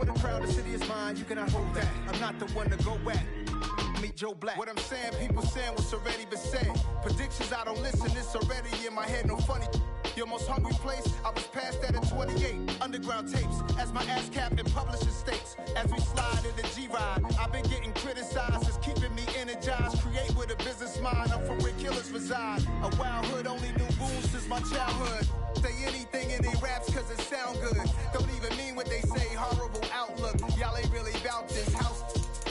would have crowned the city is mine, you cannot hold that. I'm not the one to go at. Meet Joe Black. What I'm saying, people saying what's already been said. Predictions, I don't listen, it's already in my head, no funny. Your most hungry place, I was past that at 28. Underground tapes, as my ass captain publishing states. As we slide in the G-Ride, I've been getting criticized, it's keeping me energized. Create with a business mind, I'm from where killers reside. A wild hood, only knew wounds since my childhood. Say anything in they raps cause it sound good. Don't even mean what they say, horrible outlook. Y'all ain't really about this house.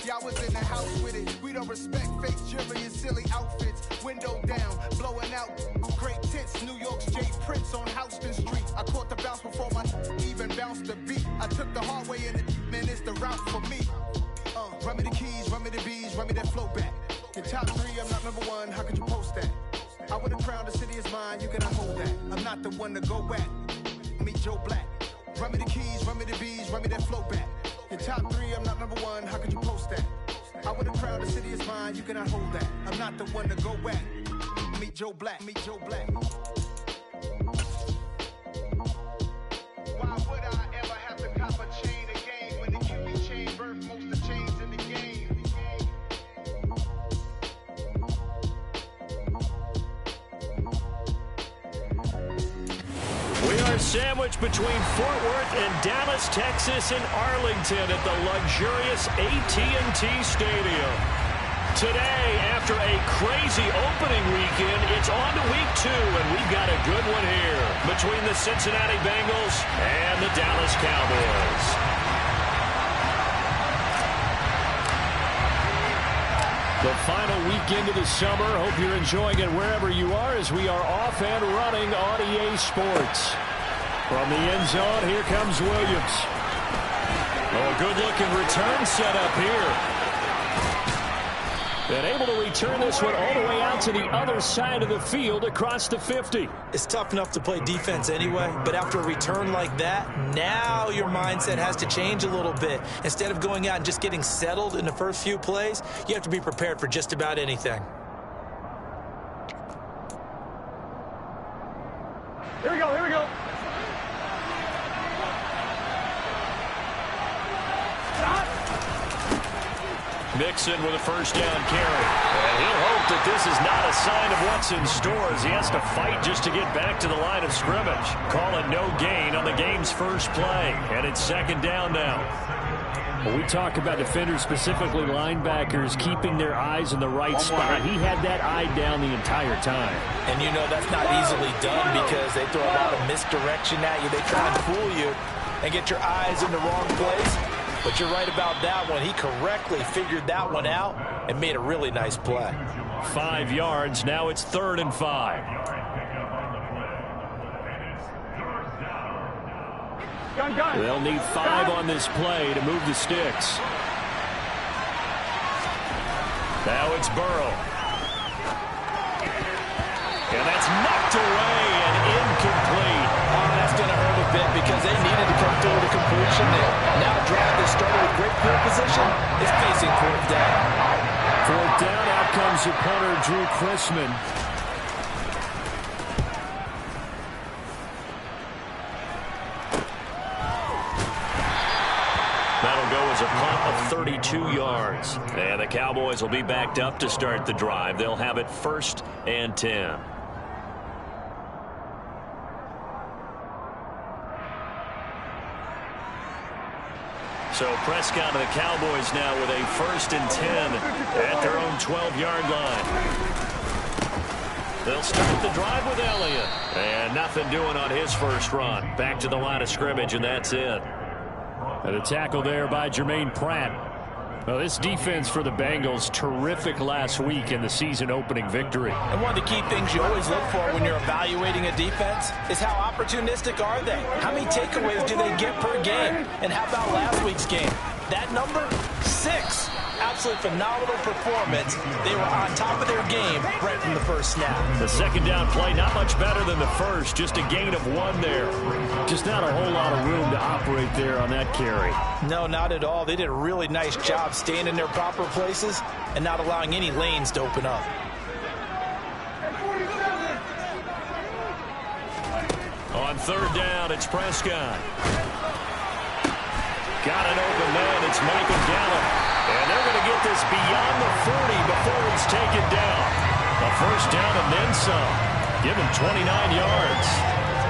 Y'all was in the house with it. We don't respect fake jewelry and silly outfits. Window down, blowing out great tits. New York's Jay Prince on Houston Street. I caught the bounce before my even bounced the beat. I took the hard way in it, man, it's the route for me. Run me the keys, run me the bees, run me that flow back. Your top 3, I'm not number 1, how could you post that? I would have crowned the city is mine, you cannot hold that. I'm not the one to go at. Meet Joe Black. Run me the keys, run me the bees, run me that flow back. Your top 3, I'm not number 1, how could you post that? I would have crowned the city is mine, you cannot hold that. I'm not the one to go at. Meet Joe Black, meet Joe Black. Why would I ever have to cop a chain again when the QB chain birth most of the chains in the game? We are sandwiched between Fort Worth and Dallas, Texas, and Arlington at the luxurious AT&T Stadium. Today, after a crazy opening weekend, it's on to week 2, and we've got a good one here between the Cincinnati Bengals and the Dallas Cowboys. The final weekend of the summer. Hope you're enjoying it wherever you are as we are off and running on EA Sports. From the end zone, here comes Williams. Oh, good-looking return set up here. And able to return this one all the way out to the other side of the field across the 50. It's tough enough to play defense anyway, but after a return like that, now your mindset has to change a little bit. Instead of going out and just getting settled in the first few plays, you have to be prepared for just about anything. Here we go, here we go. Mixon with a first down carry. And he'll hope that this is not a sign of what's in store as he has to fight just to get back to the line of scrimmage. Call it no gain on the game's first play. And it's second down now. Well, we talk about defenders, specifically linebackers, keeping their eyes in the right spot. He had that eye down the entire time. And you know that's not easily done because they throw a lot of misdirection at you. They try and fool you and get your eyes in the wrong place. But you're right about that one. He correctly figured that one out and made a really nice play. 5 yards. Now it's 3rd and 5. They'll need 5 on this play to move the sticks. Now it's Burrow. And that's knocked away and incomplete. Oh, that's going to hurt a bit because they needed to come through the completion there. Now drive that started with great field position is facing 4th down. 4th down, out comes the punter, Drew Chrisman. That'll go as a punt of 32 yards. And the Cowboys will be backed up to start the drive. They'll have it 1st and 10. So Prescott and the Cowboys now with a 1st and 10 at their own 12-yard line. They'll start the drive with Elliott. And nothing doing on his first run. Back to the line of scrimmage, and that's it. And a tackle there by Jermaine Pratt. Well, this defense for the Bengals, terrific last week in the season-opening victory. And one of the key things you always look for when you're evaluating a defense is how opportunistic are they? How many takeaways do they get per game? And how about last week's game? That number, 6. Absolutely phenomenal performance. They were on top of their game right from the first snap. The second down play, not much better than the first. Just a gain of 1 there. Just not a whole lot of room to operate there on that carry. No, not at all. They did a really nice job staying in their proper places and not allowing any lanes to open up. On 3rd down, it's Prescott. Got an open man. It's Michael Gallup. And they're going to get this beyond the 40 before he's taken down. A first down and then some. Give him 29 yards.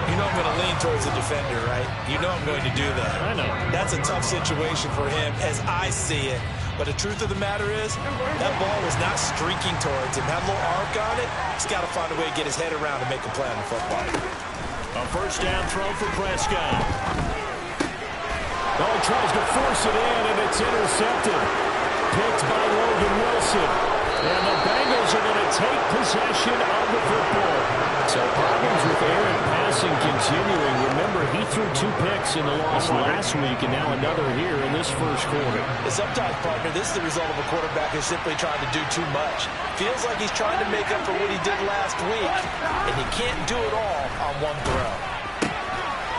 You know I'm going to lean towards the defender, right? You know I'm going to do that. I know. That's a tough situation for him as I see it. But the truth of the matter is, that ball was not streaking towards him. That little arc on it, he's got to find a way to get his head around and make a play on the football. A first down throw for Prescott. Oh, he tries to force it in, and it's intercepted. Picked by Logan Wilson. And the Bengals are going to take possession of the football. So problems with errant passing continuing. Remember, he threw 2 picks in the loss last week, and now another here in this first quarter. And sometimes, partner, this is the result of a quarterback who's simply trying to do too much. Feels like he's trying to make up for what he did last week, and he can't do it all on one throw.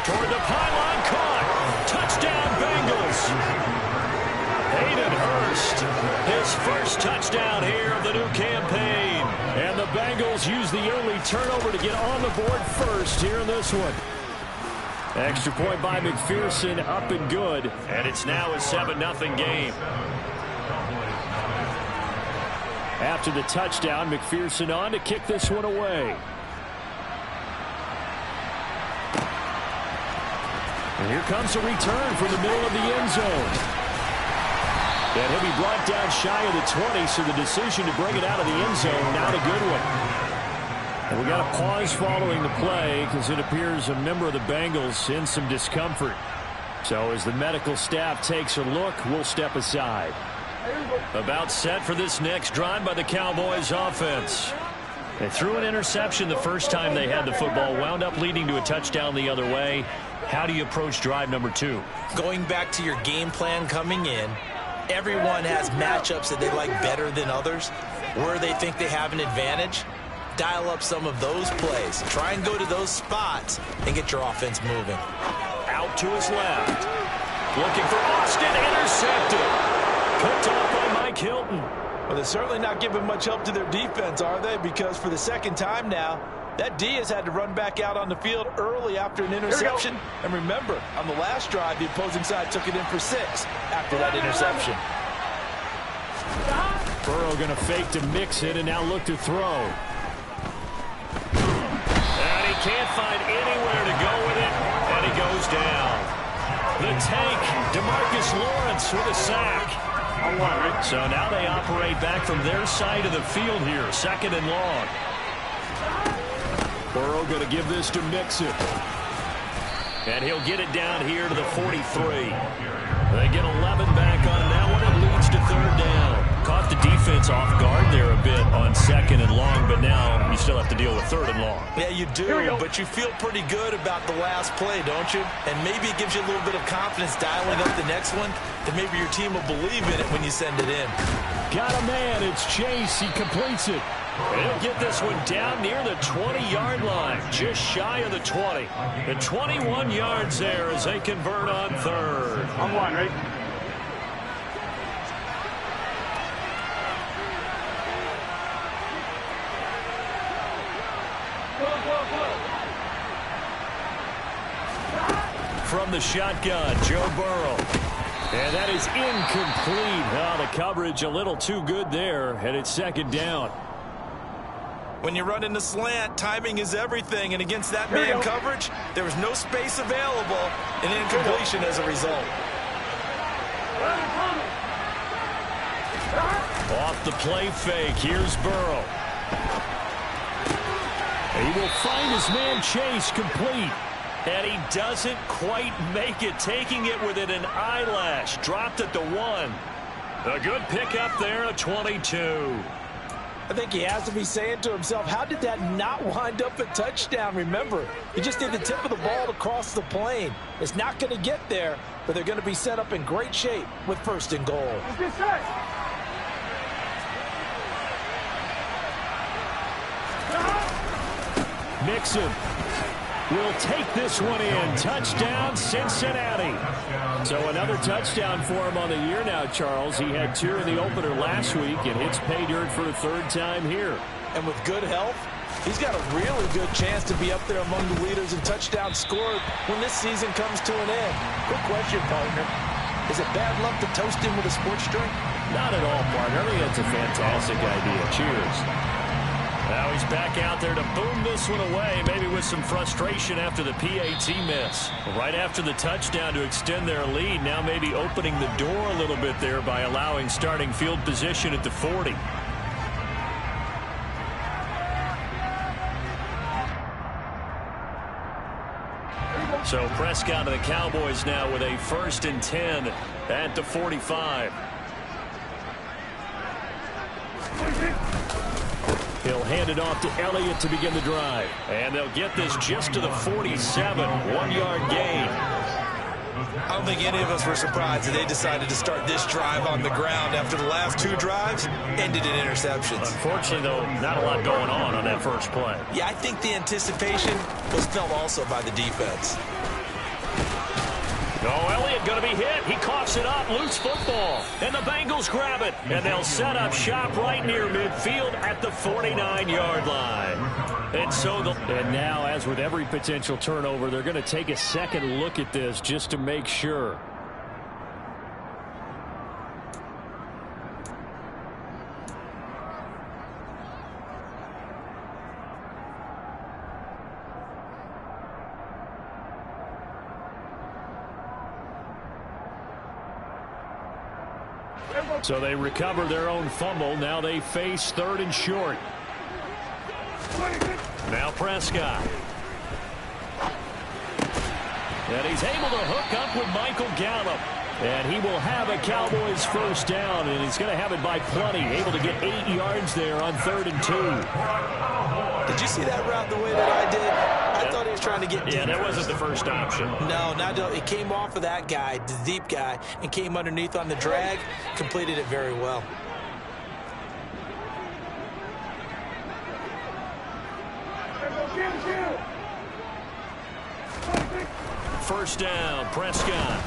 Toward the pylon, caught. Touchdown, Bengals. Hayden Hurst, his first touchdown here of the new campaign. And the Bengals use the early turnover to get on the board first here in this one. Extra point by McPherson, up and good. And it's now a 7-0 game. After the touchdown, McPherson on to kick this one away. And here comes a return from the middle of the end zone. And he'll be brought down shy of the 20, so the decision to bring it out of the end zone, not a good one. And we got a pause following the play because it appears a member of the Bengals in some discomfort. So as the medical staff takes a look, we'll step aside. About set for this next drive by the Cowboys offense. They threw an interception the first time they had the football, wound up leading to a touchdown the other way. How do you approach drive number 2? Going back to your game plan coming in, everyone has matchups that they like better than others, where they think they have an advantage. Dial up some of those plays. Try and go to those spots and get your offense moving. Out to his left. Looking for Austin. Intercepted. Picked off by Mike Hilton. Well, they're certainly not giving much help to their defense, are they? Because for the second time now, that D has had to run back out on the field early after an interception. And remember, on the last drive, the opposing side took it in for 6 after that interception. Burrow going to fake to mix it and now look to throw. And he can't find anywhere to go with it, and he goes down. The tank, DeMarcus Lawrence with a sack. So now they operate back from their side of the field here, 2nd and long. Burrow going to give this to Mixon. And he'll get it down here to the 43. They get 11 back on that one. It leads to 3rd down. Caught the defense off guard there a bit on 2nd and long, but now you still have to deal with 3rd and long. Yeah, you do, but you feel pretty good about the last play, don't you? And maybe it gives you a little bit of confidence dialing up the next one, that maybe your team will believe in it when you send it in. Got a man. It's Chase. He completes it. And he'll get this one down near the 20-yard line, just shy of the 20. The 21 yards there as they convert on 3rd. I'm one, right? From the shotgun, Joe Burrow. And that is incomplete. Oh, the coverage a little too good there, and it's 2nd down. When you run in the slant, timing is everything, and against that man coverage, there was no space available, and incompletion as a result. Off the play fake, here's Burrow. He will find his man Chase complete. And he doesn't quite make it, taking it within an eyelash. Dropped at the 1. A good pickup there, a 22. I think he has to be saying to himself, how did that not wind up a touchdown? Remember, you just need the tip of the ball to cross the plane. It's not going to get there, but they're going to be set up in great shape with 1st and goal. Mixon will take this one in. Touchdown, Cincinnati. So another touchdown for him on the year now, Charles. He had 2 in the opener last week and hits pay dirt for the 3rd time here. And with good health, he's got a really good chance to be up there among the leaders in touchdowns scored when this season comes to an end. Quick question, partner. Is it bad luck to toast him with a sports drink? Not at all, partner. I think that's a fantastic idea. Cheers. Now he's back out there to boom this one away, maybe with some frustration after the PAT miss. Right after the touchdown to extend their lead, now maybe opening the door a little bit there by allowing starting field position at the 40. So Prescott of the Cowboys now with a 1st and 10 at the 45. He'll hand it off to Elliott to begin the drive. And they'll get this just to the 47. 1-yard gain. I don't think any of us were surprised that they decided to start this drive on the ground after the last 2 drives ended in interceptions. Unfortunately, though, not a lot going on that first play. Yeah, I think the anticipation was felt also by the defense. Oh, Elliott going to be hit. He coughs it up. Loose football. And the Bengals grab it. And they'll set up shop right near midfield at the 49-yard line. And now, as with every potential turnover, they're going to take a second look at this just to make sure. So they recover their own fumble. Now they face 3rd and short. Now Prescott. And he's able to hook up with Michael Gallup. And he will have a Cowboys 1st down, and he's going to have it by plenty. Able to get 8 yards there on 3rd and 2. Did you see that route the way that I did? I thought he was trying to get deep. Yeah, that wasn't the first option. No, it came off of that guy, the deep guy, and came underneath on the drag. Completed it very well. First down, Prescott.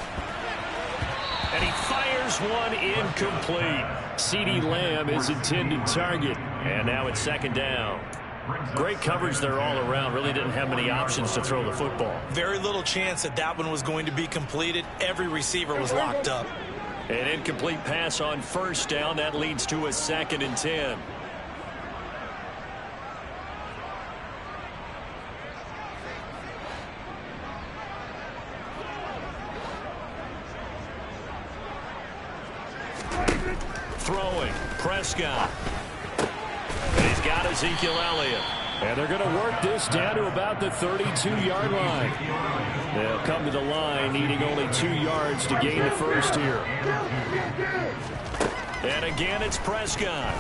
And he fires one incomplete. CeeDee Lamb is intended target. And now it's 2nd down. Great coverage there all around. Really didn't have many options to throw the football. Very little chance that one was going to be completed. Every receiver was locked up. An incomplete pass on 1st down. That leads to a 2nd and 10. Throwing, Prescott. And he's got Ezekiel Elliott. And they're going to work this down to about the 32-yard line. They'll come to the line needing only 2 yards to gain the 1st here. And again, it's Prescott.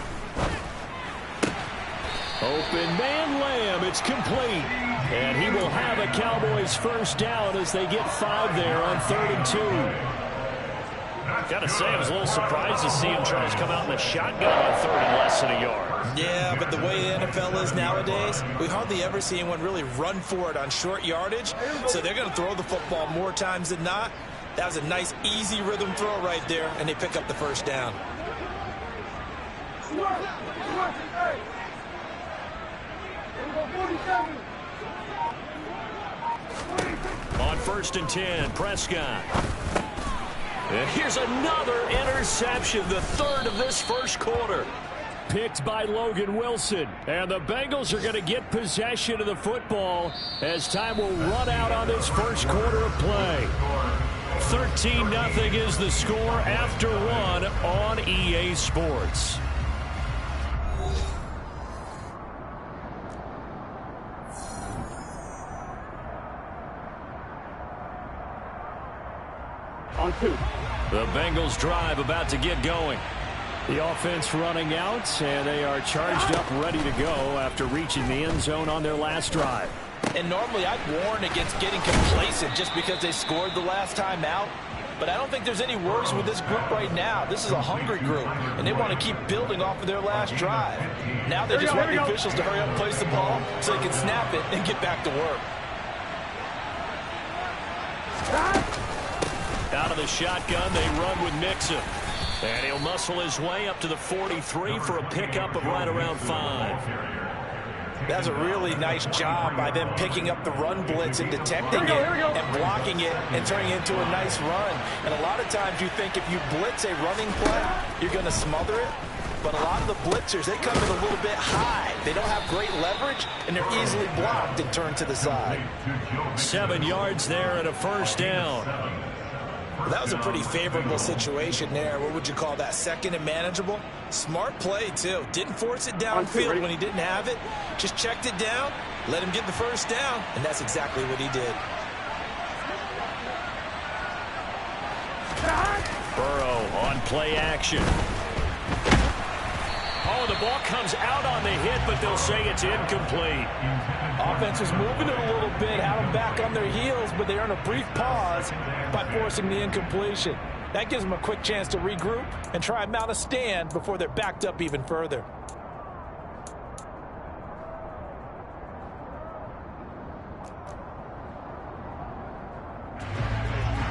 Open man Lamb. It's complete. And he will have a Cowboys 1st down as they get 5 there on 3rd and 2. Gotta say, I was a little surprised to see him try to come out in a shotgun on 3rd and less than a yard. Yeah, but the way the NFL is nowadays, we hardly ever see anyone really run for it on short yardage. So they're going to throw the football more times than not. That was a nice, easy rhythm throw right there, and they pick up the 1st down. On 1st and 10, Prescott. And here's another interception, the 3rd of this 1st quarter. Picked by Logan Wilson. And the Bengals are going to get possession of the football as time will run out on this 1st quarter of play. 13-0 is the score after 1 on EA Sports. On 2. The Bengals drive about to get going. The offense running out, and they are charged up, ready to go after reaching the end zone on their last drive. And normally I'd warn against getting complacent just because they scored the last time out. But I don't think there's any worries with this group right now. This is a hungry group, and they want to keep building off of their last drive. Now they just want the officials to hurry up and place the ball so they can snap it and get back to work. Out of the shotgun, they run with Mixon. And he'll muscle his way up to the 43 for a pickup of right around 5. That's a really nice job by them picking up the run blitz and detecting it and blocking it and turning it into a nice run. And a lot of times you think if you blitz a running play, you're going to smother it. But a lot of the blitzers, they come in a little bit high. They don't have great leverage, and they're easily blocked and turned to the side. 7 yards there and a first down. Well, that was a pretty favorable situation there. What would you call that? Second and manageable? Smart play, too. Didn't force it downfield when he didn't have it. Just checked it down, let him get the first down, and that's exactly what he did. Burrow on play action. Oh, the ball comes out on the hit, but they'll say it's incomplete. Offense was moving it a little bit, had them back on their heels, but they earn a brief pause by forcing the incompletion. That gives them a quick chance to regroup and try and mount a stand before they're backed up even further.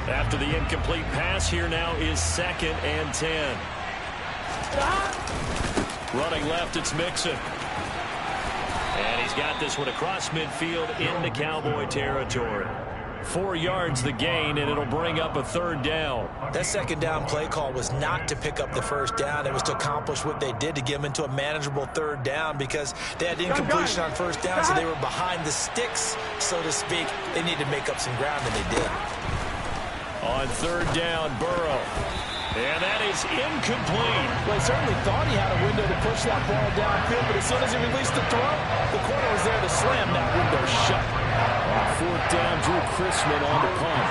After the incomplete pass, here now is 2nd and 10. Running left, it's Mixon. And he's got this one across midfield into Cowboy territory. 4 yards the gain, and it'll bring up a 3rd down. That 2nd down play call was not to pick up the 1st down. It was to accomplish what they did to get them into a manageable 3rd down because they had incompletion on 1st down, so they were behind the sticks, so to speak. They needed to make up some ground, and they did. On 3rd down, Burrow. And that is incomplete. Well, he certainly thought he had a window to push that ball downfield, but as soon as he released the throw, the corner was there to slam that window shut. On 4th down, Drew Chrisman on the punt.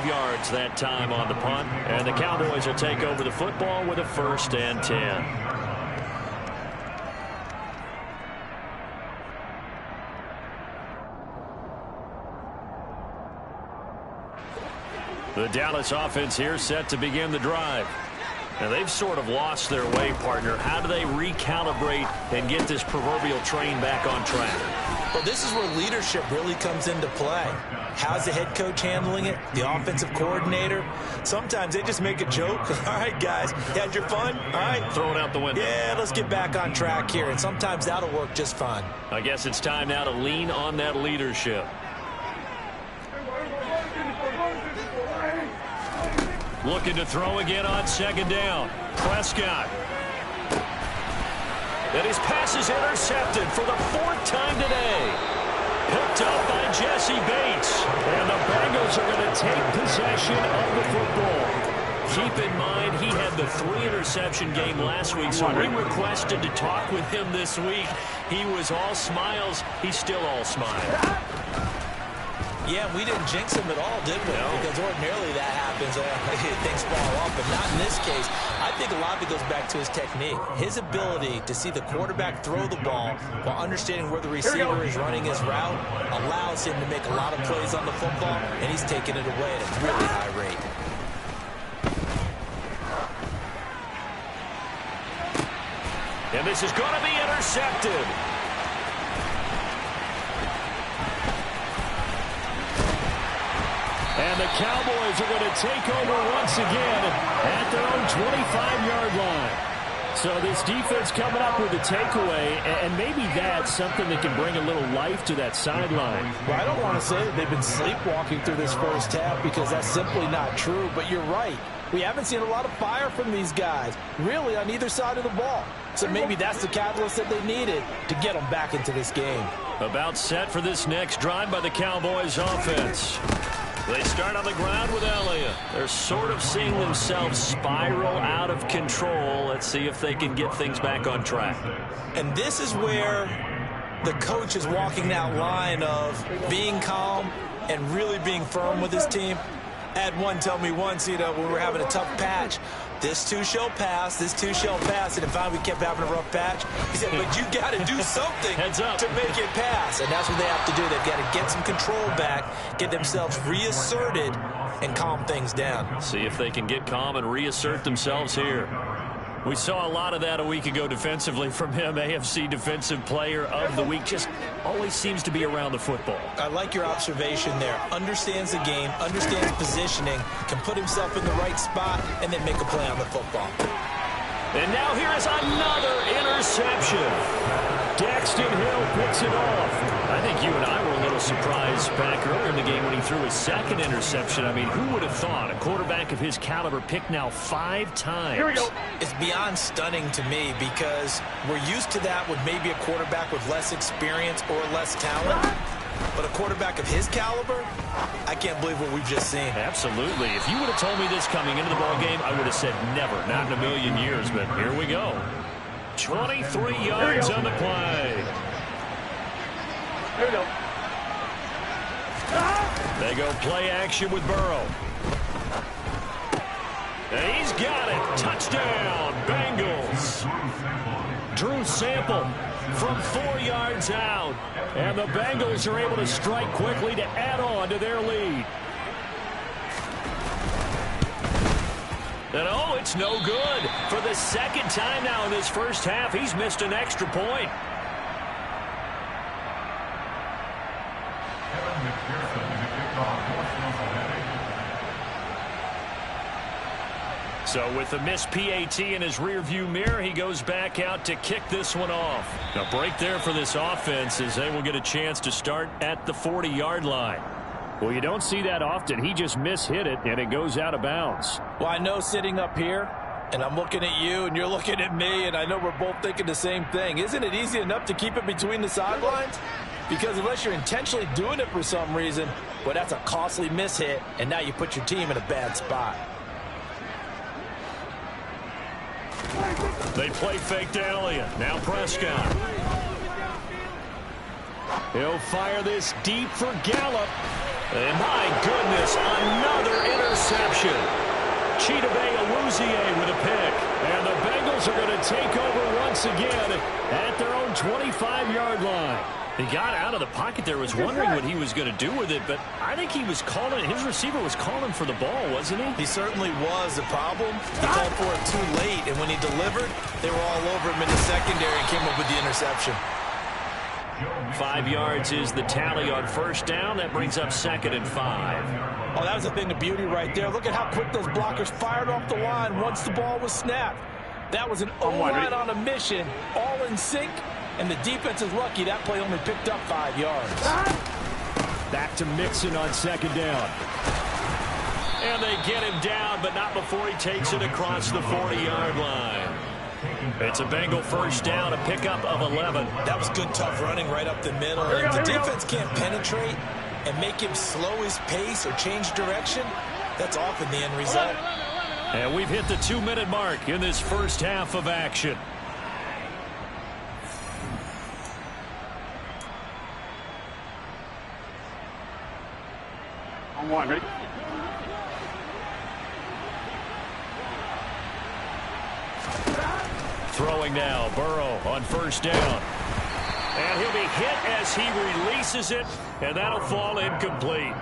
Yards that time on the punt, and the Cowboys will take over the football with a 1st and 10. The Dallas offense here set to begin the drive. And they've sort of lost their way, partner. How do they recalibrate and get this proverbial train back on track? Well, this is where leadership really comes into play. How's the head coach handling it? The offensive coordinator? Sometimes they just make a joke. All right, guys, you had your fun? All right. Throw it out the window. Yeah, let's get back on track here. And sometimes that'll work just fine. I guess it's time now to lean on that leadership. Looking to throw again on 2nd down. Prescott. And his pass is intercepted for the 4th time today. Picked up by Jesse Bates. And the Bengals are going to take possession of the football. Keep in mind, he had the 3-interception game last week, so we requested to talk with him this week. He was all smiles. He's still all smiles. Yeah, we didn't jinx him at all, did we? No. Because ordinarily that happens. Things fall off, but not in this case. I think a lot of it goes back to his technique. His ability to see the quarterback throw the ball while understanding where the receiver is running his route allows him to make a lot of plays on the football, and he's taking it away at a really high rate. And this is going to be intercepted. And the Cowboys are going to take over once again at their own 25-yard line. So this defense coming up with a takeaway, and maybe that's something that can bring a little life to that sideline. Well, I don't want to say that they've been sleepwalking through this first half because that's simply not true, but you're right. We haven't seen a lot of fire from these guys, really, on either side of the ball. So maybe that's the catalyst that they needed to get them back into this game. About set for this next drive by the Cowboys offense. They start on the ground with Elliott. They're sort of seeing themselves spiral out of control. Let's see if they can get things back on track. And this is where the coach is walking that line of being calm and really being firm with his team. I had one tell me once, when we were having a tough patch, this too shall pass, this too shall pass. And if we kept having a rough patch, he said, but you got to do something to make it pass. And that's what they have to do. They've got to get some control back, get themselves reasserted, and calm things down. See if they can get calm and reassert themselves here. We saw a lot of that a week ago defensively from him. AFC Defensive Player of the Week. Just always seems to be around the football. I like your observation there. Understands the game, understands positioning, can put himself in the right spot, and then make a play on the football. And now here is another interception. Daxton Hill picks it off. I think you and I were a little surprised back earlier in the game when he threw his second interception. I mean, who would have thought a quarterback of his caliber picked now 5 times? Here we go. It's beyond stunning to me because we're used to that with maybe a quarterback with less experience or less talent. But a quarterback of his caliber, I can't believe what we've just seen. Absolutely. If you would have told me this coming into the ballgame, I would have said never, not in a million years. But here we go. 23 yards on the play. Here we go. They go play action with Burrow. And he's got it. Touchdown, Bengals. Drew Sample from 4 yards out. And the Bengals are able to strike quickly to add on to their lead. And oh, it's no good. For the second time now in this first half, he's missed an extra point. So with the missed PAT in his rearview mirror, he goes back out to kick this one off. A break there for this offense as they will get a chance to start at the 40-yard line. Well, you don't see that often. He just mishit it, and it goes out of bounds. Well, I know sitting up here, and I'm looking at you, and you're looking at me, and I know we're both thinking the same thing. Isn't it easy enough to keep it between the sidelines? Because unless you're intentionally doing it for some reason, well, that's a costly mishit, and now you put your team in a bad spot. They play fake to Elliott. Now Prescott. He'll fire this deep for Gallup. And my goodness, another interception. Chidobe Awuzie with a pick. And the Bengals are going to take over once again at their own 25-yard line. He got out of the pocket there, was wondering what he was going to do with it, but I think he was calling, his receiver was calling for the ball, wasn't he? He certainly was. The problem, he called for it too late, and when he delivered, they were all over him in the secondary and came up with the interception. 5 yards is the tally on first down. That brings up 2nd and 5. Oh, that was a thing of beauty right there. Look at how quick those blockers fired off the line once the ball was snapped. That was an O-line on a mission, all in sync. And the defense is lucky that play only picked up 5 yards. Back to Mixon on 2nd down. And they get him down, but not before he takes it across the 40-yard line. It's a Bengal first down, a pickup of 11. That was good, tough running right up the middle. If the defense can't penetrate and make him slow his pace or change direction, that's often the end result. And we've hit the 2-minute mark in this first half of action. One, ready? Throwing now, Burrow on first down. And he'll be hit as he releases it, and that'll fall incomplete.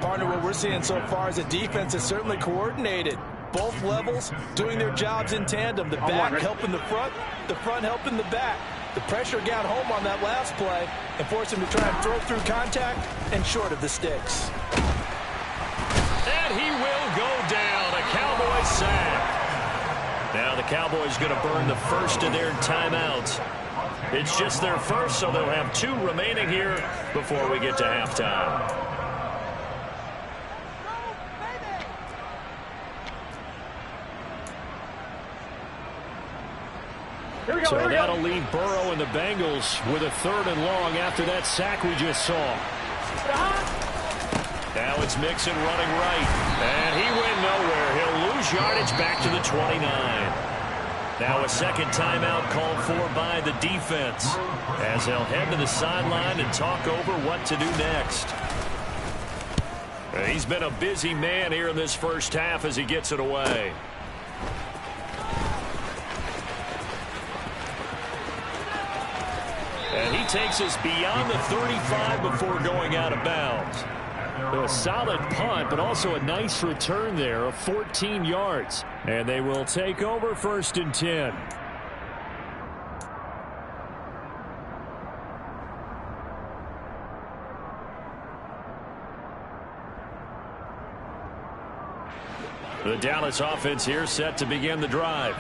Partner, what we're seeing so far is a defense that's certainly coordinated. Both levels doing their jobs in tandem. The back helping the front helping the back. The pressure got home on that last play and forced him to try and throw through contact and short of the sticks. And he will go down. A Cowboys sack. Now the Cowboys going to burn the first of their timeouts. It's just their first, so they'll have 2 remaining here before we get to halftime. So that'll leave Burrow and the Bengals with a 3rd and long after that sack we just saw. Now it's Mixon running right. And he went nowhere. He'll lose yardage back to the 29. Now a second timeout called for by the defense as they'll head to the sideline and talk over what to do next. And he's been a busy man here in this first half as he gets it away. And he takes us beyond the 35 before going out of bounds. A solid punt, but also a nice return there of 14 yards. And they will take over 1st and 10. The Dallas offense here set to begin the drive.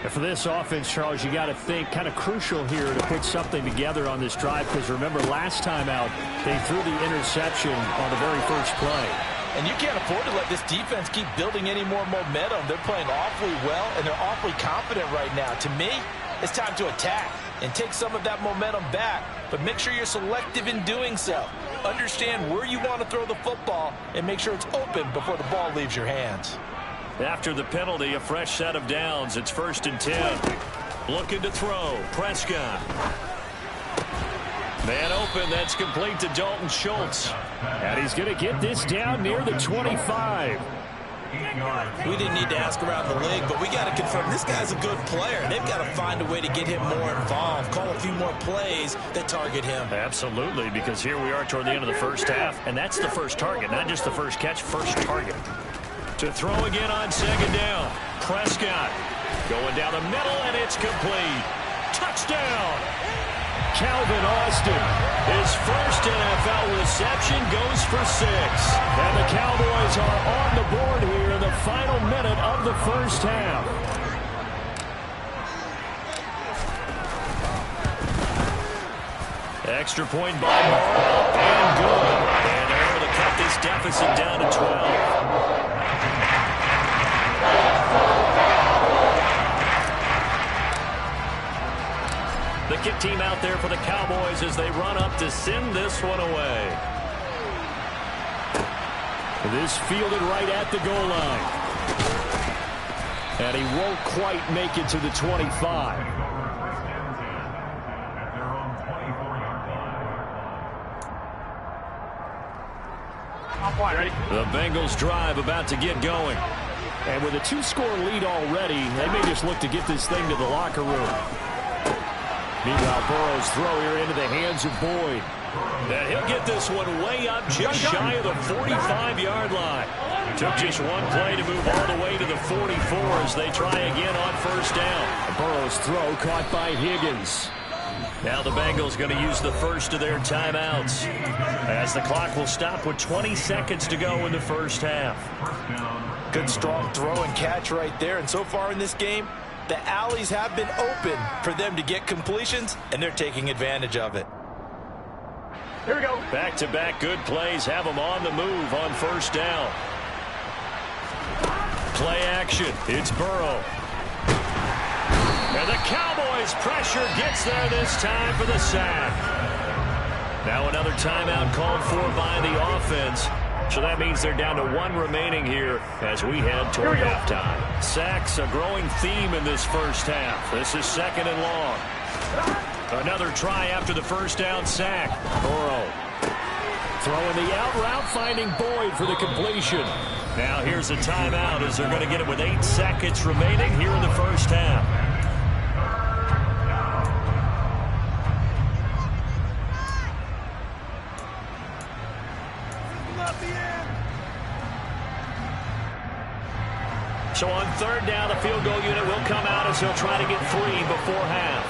And for this offense, Charles, you got to think kind of crucial here to put something together on this drive, because remember last time out they threw the interception on the very first play. And you can't afford to let this defense keep building any more momentum. They're playing awfully well, and they're awfully confident right now. To me, it's time to attack and take some of that momentum back, but make sure you're selective in doing so. Understand where you want to throw the football and make sure it's open before the ball leaves your hands. After the penalty, a fresh set of downs. It's 1st and 10. Looking to throw. Prescott. Man open. That's complete to Dalton Schultz. And he's going to get this down near the 25. We didn't need to ask around the league, but we got to confirm this guy's a good player. They've got to find a way to get him more involved, call a few more plays that target him. Absolutely, because here we are toward the end of the first half, and that's the first target, not just the first catch, first target. To throw again on 2nd down. Prescott going down the middle, and it's complete. Touchdown! Calvin Austin, his first NFL reception, goes for 6. And the Cowboys are on the board here in the final minute of the first half. Extra point by Morrow, and good. And they're able to cut this deficit down to 12. The kick team out there for the Cowboys as they run up to send this one away. This fielded right at the goal line. And he won't quite make it to the 25. The Bengals drive about to get going. And with a 2-score lead already, they may just look to get this thing to the locker room. Meanwhile, Burrow's throw here into the hands of Boyd. And he'll get this one way up just shy of the 45-yard line. Took just one play to move all the way to the 44 as they try again on 1st down. Burrow's throw caught by Higgins. Now the Bengals going to use the first of their timeouts as the clock will stop with 20 seconds to go in the first half. Good strong throw and catch right there. And so far in this game, the alleys have been open for them to get completions, and they're taking advantage of it. Here we go. Back-to-back good plays have them on the move on 1st down. Play action. It's Burrow. And the Cowboys pressure gets there this time for the sack. Now another timeout called for by the offense. So that means they're down to 1 remaining here as we head toward halftime. Sacks a growing theme in this first half. This is 2nd and long. Another try after the 1st down sack. Burrow throwing the out route, finding Boyd for the completion. Now here's a timeout as they're going to get it with 8 seconds remaining here in the first half. So on 3rd down, the field goal unit will come out as he'll try to get 3 before half.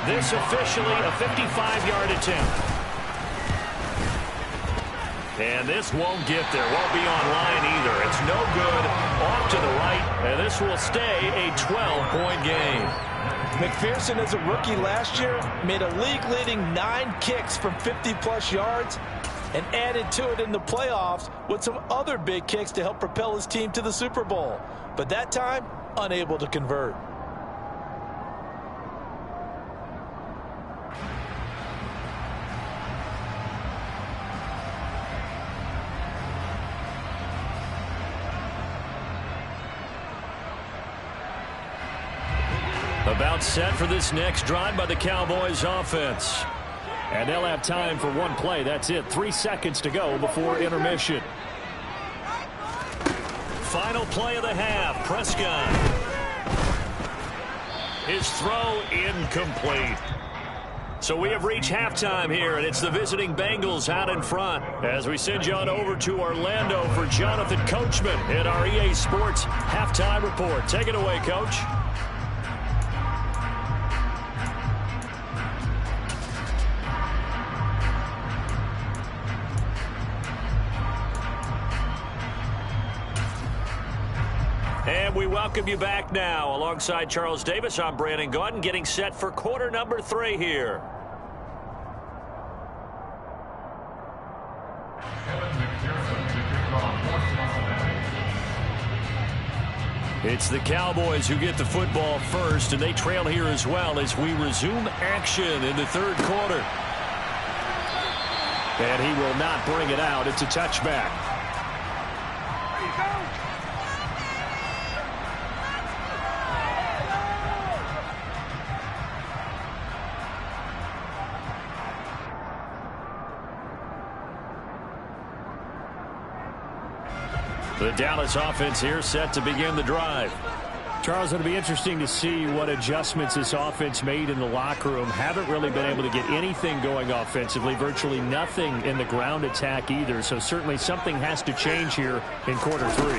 This officially a 55-yard attempt. And this won't get there. Won't be on line either. It's no good. Off to the right. And this will stay a 12-point game. McPherson, as a rookie last year, made a league-leading 9 kicks from 50-plus yards and added to it in the playoffs with some other big kicks to help propel his team to the Super Bowl. But that time, unable to convert. About set for this next drive by the Cowboys offense. And they'll have time for 1 play. That's it. 3 seconds to go before intermission. Final play of the half. Prescott. His throw incomplete. So we have reached halftime here, and it's the visiting Bengals out in front. As we send you on over to Orlando for Jonathan Coachman in our EA Sports Halftime Report. Take it away, Coach. And we welcome you back now. Alongside Charles Davis, I'm Brandon Gaudin, getting set for quarter number 3 here. It's the Cowboys who get the football first, and they trail here as well as we resume action in the third quarter. And he will not bring it out. It's a touchback. The Dallas offense here set to begin the drive. Charles, it'll be interesting to see what adjustments this offense made in the locker room. Haven't really been able to get anything going offensively, virtually nothing in the ground attack either. So certainly something has to change here in quarter 3.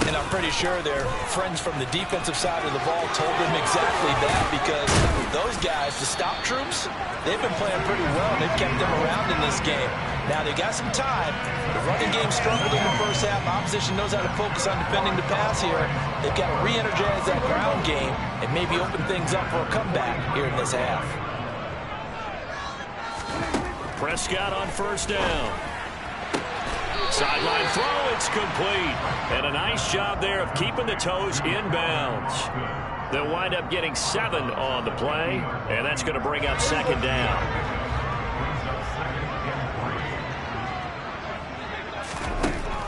And I'm pretty sure their friends from the defensive side of the ball told them exactly that, because those guys, the stop troops, they've been playing pretty well. They've kept them around in this game. Now they got some time. The running game struggled in the first half. Opposition knows how to focus on defending the pass here. They've got to re-energize that ground game and maybe open things up for a comeback here in this half. Prescott on first down. Sideline throw, it's complete. And a nice job there of keeping the toes inbounds. They'll wind up getting 7 on the play, and that's going to bring up second down.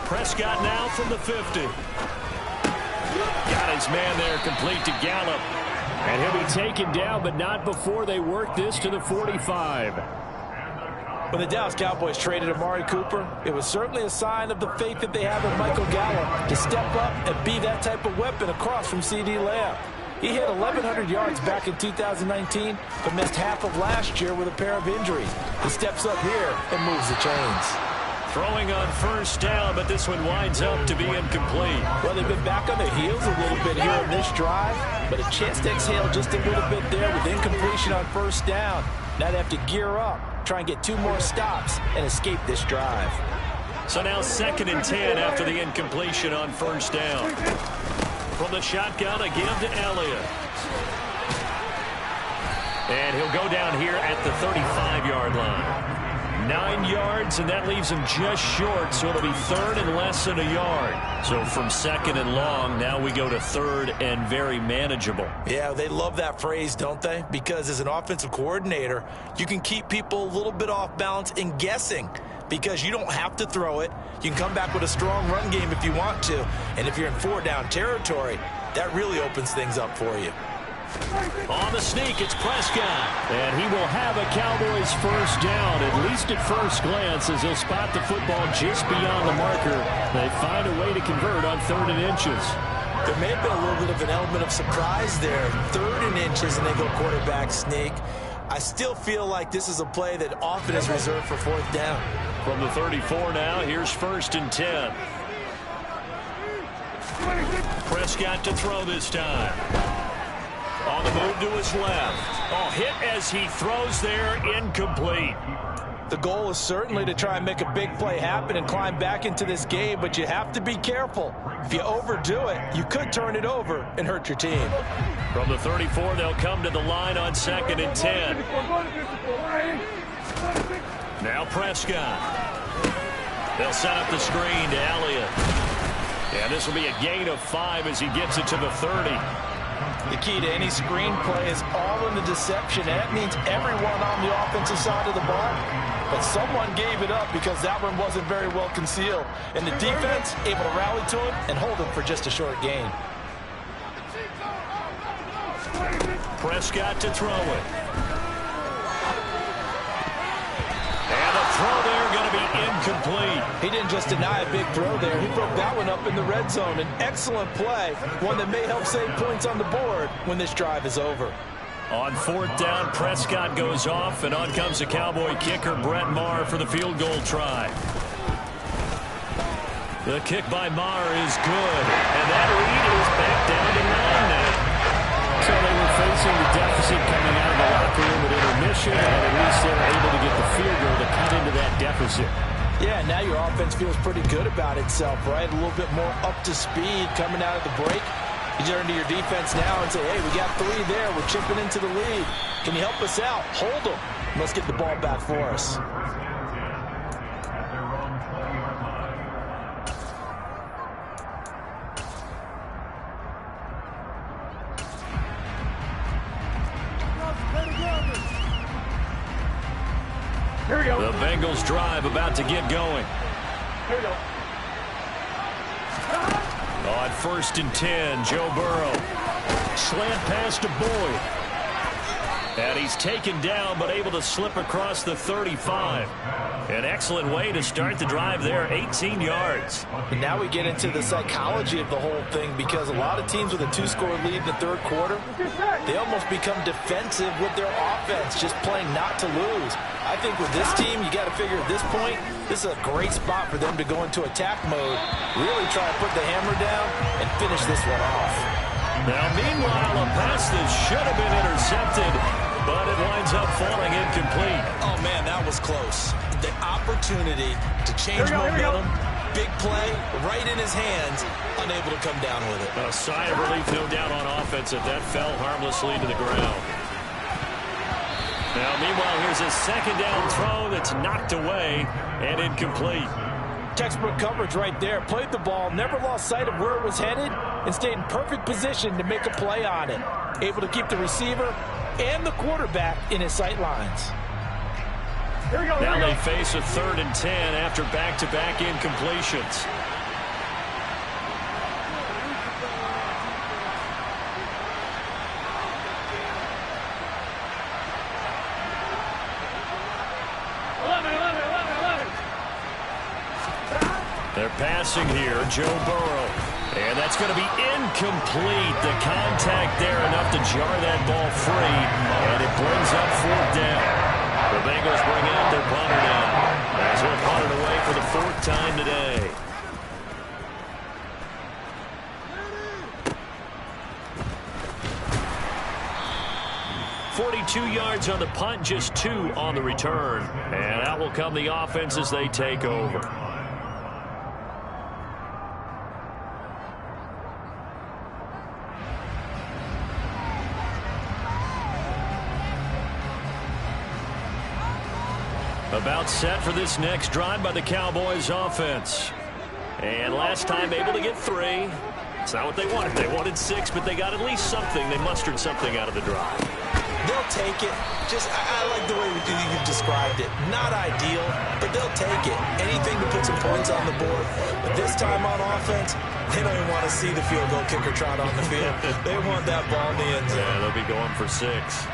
Prescott now from the 50. Got his man there complete to Gallup. And he'll be taken down, but not before they work this to the 45. When the Dallas Cowboys traded Amari Cooper, it was certainly a sign of the faith that they have in Michael Gallup to step up and be that type of weapon across from C.D. Lamb. He hit 1,100 yards back in 2019, but missed half of last year with a pair of injuries. He steps up here and moves the chains. Throwing on first down, but this one winds up to be incomplete. Well, they've been back on their heels a little bit here in this drive, but a chance to exhale just a little bit there with incompletion on first down. Now they have to gear up, try and get 2 more stops, and escape this drive. So now 2nd and 10 after the incompletion on first down. From the shotgun, a give to Elliott. And he'll go down here at the 35-yard line. 9 yards, and that leaves him just short, so it'll be 3rd and less than a yard. So from 2nd and long, now we go to 3rd and very manageable. Yeah, they love that phrase, don't they? Because as an offensive coordinator, you can keep people a little bit off balance and guessing, because you don't have to throw it. You can come back with a strong run game if you want to, and if you're in 4-down territory, that really opens things up for you. On the sneak, it's Prescott. And he will have a Cowboys first down, at least at first glance, as he'll spot the football just beyond the marker. They find a way to convert on 3rd and inches. There may have been a little bit of an element of surprise there. 3rd and inches, and they go quarterback sneak. I still feel like this is a play that often is reserved for 4th down. From the 34 now, here's 1st and 10. Prescott to throw this time. On the move to his left. Oh, hit as he throws there, incomplete. The goal is certainly to try and make a big play happen and climb back into this game, but you have to be careful. If you overdo it, you could turn it over and hurt your team. From the 34, they'll come to the line on 2nd and 10. Now Prescott. They'll set up the screen to Elliott. And this will be a gain of 5 as he gets it to the 30. The key to any screen play is all in the deception, and that means everyone on the offensive side of the ball. But someone gave it up because that one wasn't very well concealed. And the defense able to rally to him and hold him for just a short gain. Prescott to throw it. And the throw there going to be incomplete. He didn't just deny a big throw there. He broke that one up in the red zone. An excellent play, one that may help save points on the board when this drive is over. On 4th down, Prescott goes off, and on comes the Cowboy kicker, Brett Maher, for the field goal try. The kick by Maher is good, and that lead is back down to 9 now. So they were facing the deficit coming out of the locker room at intermission, and at least they were able to get the field goal to cut into that deficit. Yeah, now your offense feels pretty good about itself, right? A little bit more up to speed coming out of the break. You turn to your defense now and say, hey, we got 3 there. We're chipping into the lead. Can you help us out? Hold them. Let's get the ball back for us. Here we go. The Bengals drive about to get going. Here we go. On 1st and 10, Joe Burrow. Slant pass to Boyd. And he's taken down, but able to slip across the 35. An excellent way to start the drive there, 18 yards. And now we get into the psychology of the whole thing, because a lot of teams with a 2-score lead in the 3rd quarter, they almost become defensive with their offense, just playing not to lose. I think with this team, you got to figure at this point, this is a great spot for them to go into attack mode, really try to put the hammer down and finish this one off. Now, meanwhile, a pass that should have been intercepted, but it winds up falling incomplete. Oh, man, that was close. The opportunity to change momentum, big play, right in his hands, unable to come down with it. A sigh of relief, no doubt, on offense, that fell harmlessly to the ground. Now, meanwhile, here's a 2nd down throw that's knocked away and incomplete. Textbook coverage right there. Played the ball, never lost sight of where it was headed, and stayed in perfect position to make a play on it. Able to keep the receiver and the quarterback in his sight lines. Here we go. Now they face a 3rd and 10 after back-to-back incompletions. They're passing here, Joe Burrow. And that's going to be incomplete. The contact there enough to jar that ball free. And it brings up 4th down. The Bengals bring out their punter now, as they're punted away for the 4th time today. .42 yards on the punt, just 2 on the return. And out will come the offense as they take over. About set for this next drive by the Cowboys offense. And last time able to get 3. It's not what they wanted. They wanted 6, but they got at least something. They mustered something out of the drive. They'll take it. I like the way you've described it. Not ideal, but they'll take it. Anything to put some points on the board. But this time on offense, they don't even want to see the field goal kicker trot on the field. They want that ball in the end zone. Yeah, they'll be going for 6.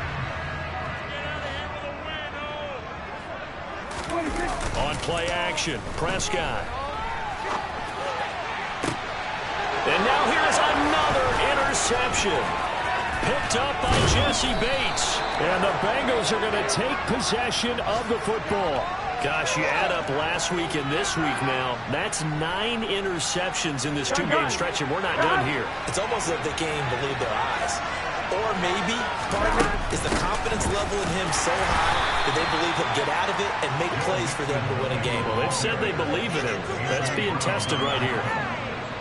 On play action, Prescott. And now here's another interception. Picked up by Jesse Bates. And the Bengals are going to take possession of the football. Gosh, you add up last week and this week now. That's 9 interceptions in this 2-game stretch, and we're not done here. It's almost like they can't even believe their eyes. Or maybe, partner, is the confidence level in him so high that they believe he'll get out of it and make plays for them to win a game. Well, they've said they believe in him. That's being tested right here.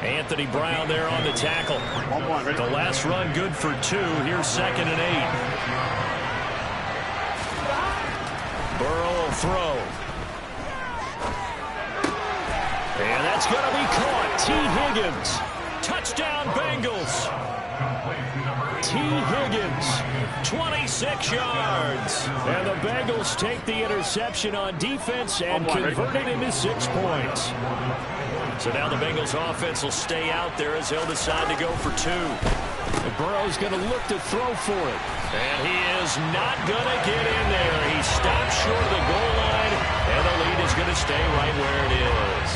Anthony Brown there on the tackle. The last run good for 2. Here's 2nd and 8. Burrow will throw. And that's going to be caught. T. Higgins. Touchdown, Bengals. T. Higgins, 26 yards. And the Bengals take the interception on defense and convert it into 6 points. So now the Bengals offense will stay out there as they'll decide to go for 2. And Burrow's going to look to throw for it. And he is not going to get in there. He stops short of the goal line, and the lead is going to stay right where it is.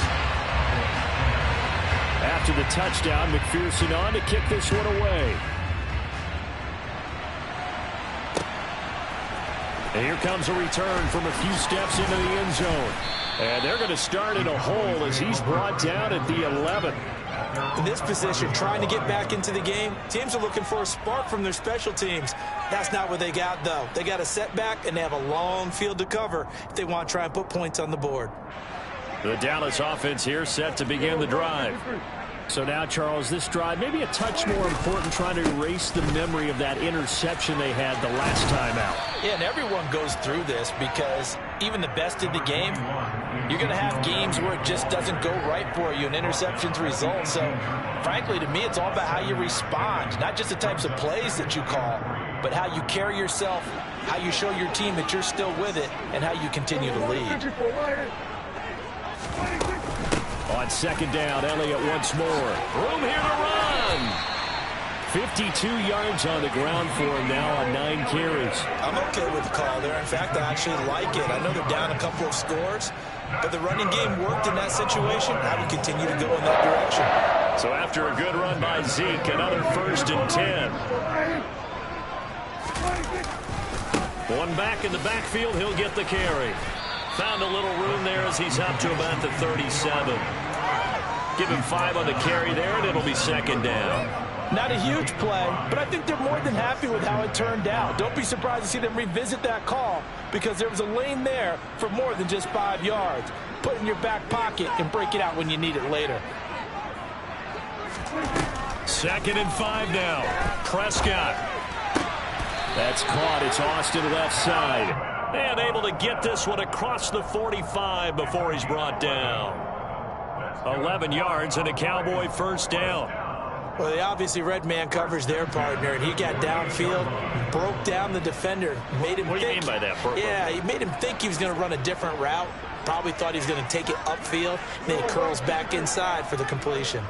After the touchdown, McPherson on to kick this one away. And here comes a return from a few steps into the end zone. And they're going to start in a hole as he's brought down at the 11. In this position, trying to get back into the game, teams are looking for a spark from their special teams. That's not what they got, though. They got a setback, and they have a long field to cover if they want to try and put points on the board. The Dallas offense here set to begin the drive. So now, Charles, this drive maybe a touch more important, trying to erase the memory of that interception they had the last time out. Yeah, and everyone goes through this because even the best in the game, you're going to have games where it just doesn't go right for you, and interceptions result. So, frankly, to me, it's all about how you respond, not just the types of plays that you call, but how you carry yourself, how you show your team that you're still with it, and how you continue to lead. On second down, Elliott once more. Room here to run. 52 yards on the ground for him now on 9 carries. I'm okay with the call there. In fact, I actually like it. I know they're down a couple of scores, but the running game worked in that situation. I would continue to go in that direction. So after a good run by Zeke, another 1st and 10. One back in the backfield, he'll get the carry. Found a little room there as he's up to about the 37. Give him 5 on the carry there, and it'll be second down. Not a huge play, but I think they're more than happy with how it turned out. Don't be surprised to see them revisit that call because there was a lane there for more than just 5 yards. Put it in your back pocket and break it out when you need it later. 2nd and 5 now. Prescott. That's caught. It's Austin left side. And able to get this one across the 45 before he's brought down. 11 yards and a Cowboy 1st down. Well, they obviously read man coverage their partner, and he got downfield, broke down the defender, made him What do you think. mean by that, Burko? Yeah, he made him think he was going to run a different route. Probably thought he was going to take it upfield. Then he curls back inside for the completion.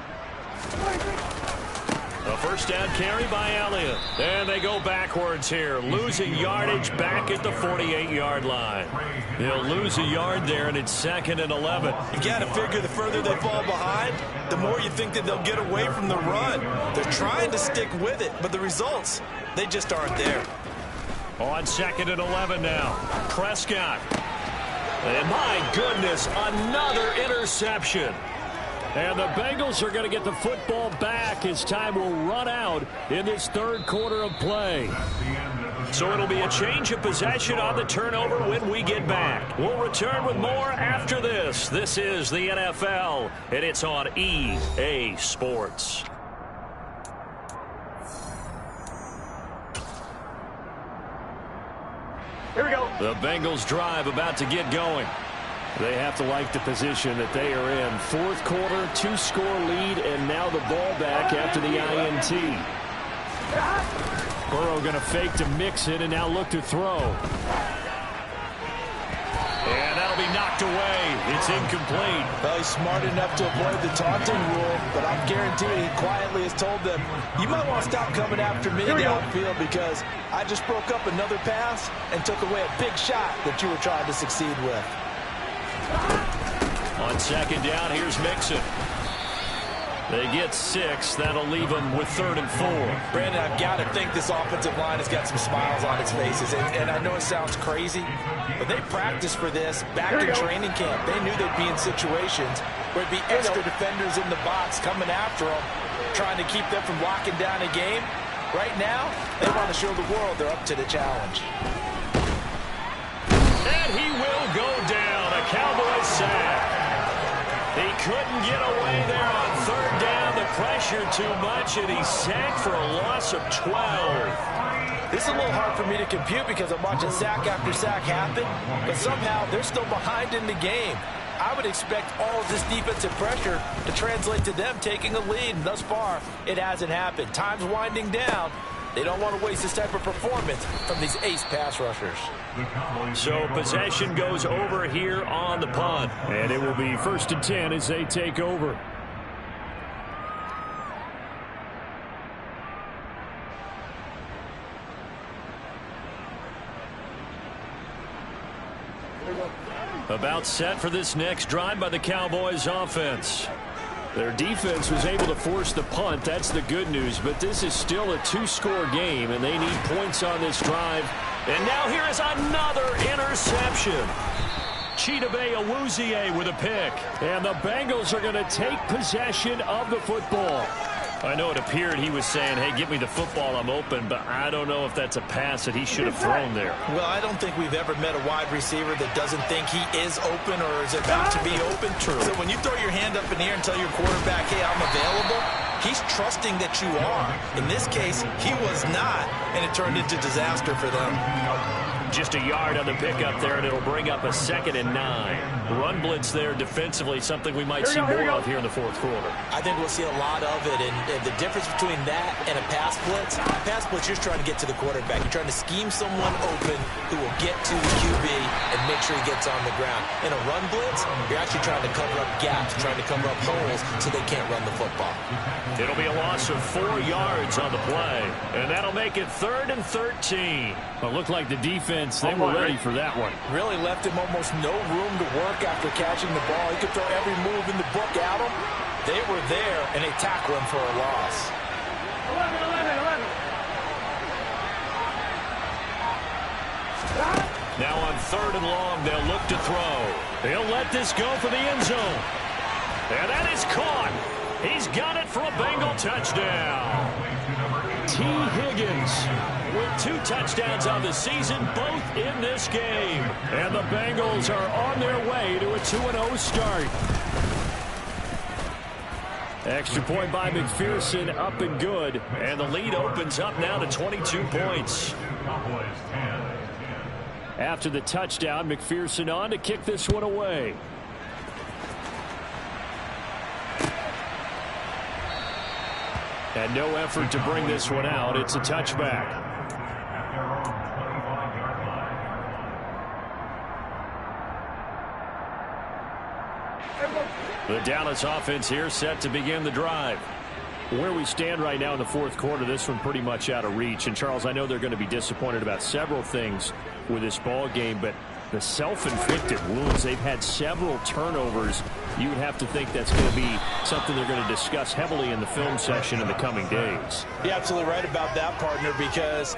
A 1st down carry by Elliott. And they go backwards here, losing yardage back at the 48-yard line. They'll lose a yard there, and it's 2nd and 11. You got to figure the further they fall behind, the more you think that they'll get away from the run. They're trying to stick with it, but the results, they just aren't there. On 2nd and 11 now. Prescott. And my goodness, another interception. And the Bengals are going to get the football back as time will run out in this 3rd quarter of play. So it'll be a change of possession on the turnover when we get back. We'll return with more after this. This is the NFL, and it's on EA Sports. Here we go. The Bengals drive about to get going. They have to like the position that they are in. 4th quarter, 2-score lead, and now the ball back after the INT. Burrow going to fake to mix it and now look to throw. And that'll be knocked away. It's incomplete. Well, he's smart enough to avoid the taunting rule, but I'm guaranteeing he quietly has told them, you might want to stop coming after me downfield because I just broke up another pass and took away a big shot that you were trying to succeed with. On 2nd down, here's Mixon. They get 6. That'll leave them with 3rd and 4. Brandon, I've got to think this offensive line has got some smiles on its faces. And I know it sounds crazy, but they practiced for this back in training camp. They knew they'd be in situations where it'd be extra defenders in the box coming after them, trying to keep them from locking down a game. Right now, they want to show the world they're up to the challenge. And he will go down. A Cowboys sack. He couldn't get away there on 3rd down. The pressure too much, and he's sacked for a loss of 12. This is a little hard for me to compute because I'm watching sack after sack happen, but somehow they're still behind in the game. I would expect all of this defensive pressure to translate to them taking a lead, and thus far, it hasn't happened. Time's winding down. They don't want to waste this type of performance from these ace pass rushers. So possession goes over here on the punt. And it will be 1st and 10 as they take over. About set for this next drive by the Cowboys offense. Their defense was able to force the punt. That's the good news. But this is still a 2-score game, and they need points on this drive And now here is another interception. Chidobe Awuzie with a pick. And the Bengals are going to take possession of the football. I know it appeared he was saying, hey, give me the football, I'm open, but I don't know if that's a pass that he should have thrown there. Well, I don't think we've ever met a wide receiver that doesn't think he is open or is about to be open. True. So when you throw your hand up in the air and tell your quarterback, hey, I'm available, he's trusting that you are. In this case, he was not, and it turned into disaster for them. Just a yard on the pickup there, and it'll bring up a 2nd and 9. Run blitz there defensively, something we might see more of here in the fourth quarter. I think we'll see a lot of it, and the difference between that and a pass blitz, you're just trying to get to the quarterback. You're trying to scheme someone open who will get to the QB and make sure he gets on the ground. In a run blitz, you're actually trying to cover up gaps, trying to cover up holes so they can't run the football. It'll be a loss of 4 yards on the play, and that'll make it 3rd and 13. Well, it looked like the defense, they were ready for that one. Really left him almost no room to work after catching the ball. He could throw every move in the book at him. They were there, and they tackle him for a loss. 11. Now on 3rd and long, they'll look to throw. He'll let this go for the end zone. And that is caught. He's got it for a Bengal touchdown. T. Higgins with 2 touchdowns on the season, both in this game. And the Bengals are on their way to a 2-0 start. Extra point by McPherson, up and good. And the lead opens up now to 22 points. After the touchdown, McPherson on to kick this one away. And no effort to bring this one out. It's a touchback. The Dallas offense here set to begin the drive. Where we stand right now in the fourth quarter, this one pretty much out of reach. And, Charles, I know they're going to be disappointed about several things with this ball game, but the self-inflicted wounds, they've had several turnovers. You would have to think that's going to be something they're going to discuss heavily in the film session in the coming days. You're absolutely right about that, partner, because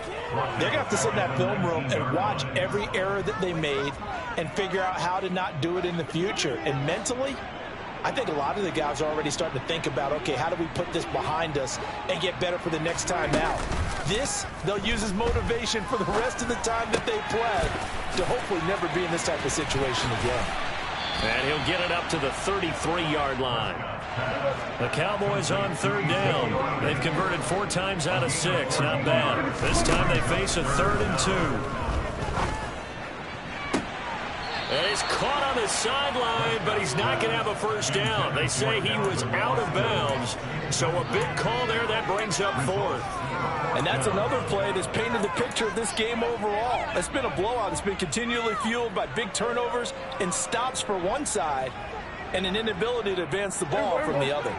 they're going to have to sit in that film room and watch every error that they made and figure out how to not do it in the future. And mentally, I think a lot of the guys are already starting to think about, okay, how do we put this behind us and get better for the next time out? This, they'll use as motivation for the rest of the time that they play to hopefully never be in this type of situation again. And he'll get it up to the 33-yard line. The Cowboys on 3rd down. They've converted 4 times out of 6. Not bad. This time they face a 3rd and 2. And he's caught on the sideline, but he's not going to have a first down. They say he was out of bounds. So a big call there that brings up 4th. And that's another play that's painted the picture of this game overall. It's been a blowout. It's been continually fueled by big turnovers and stops for one side and an inability to advance the ball from the other.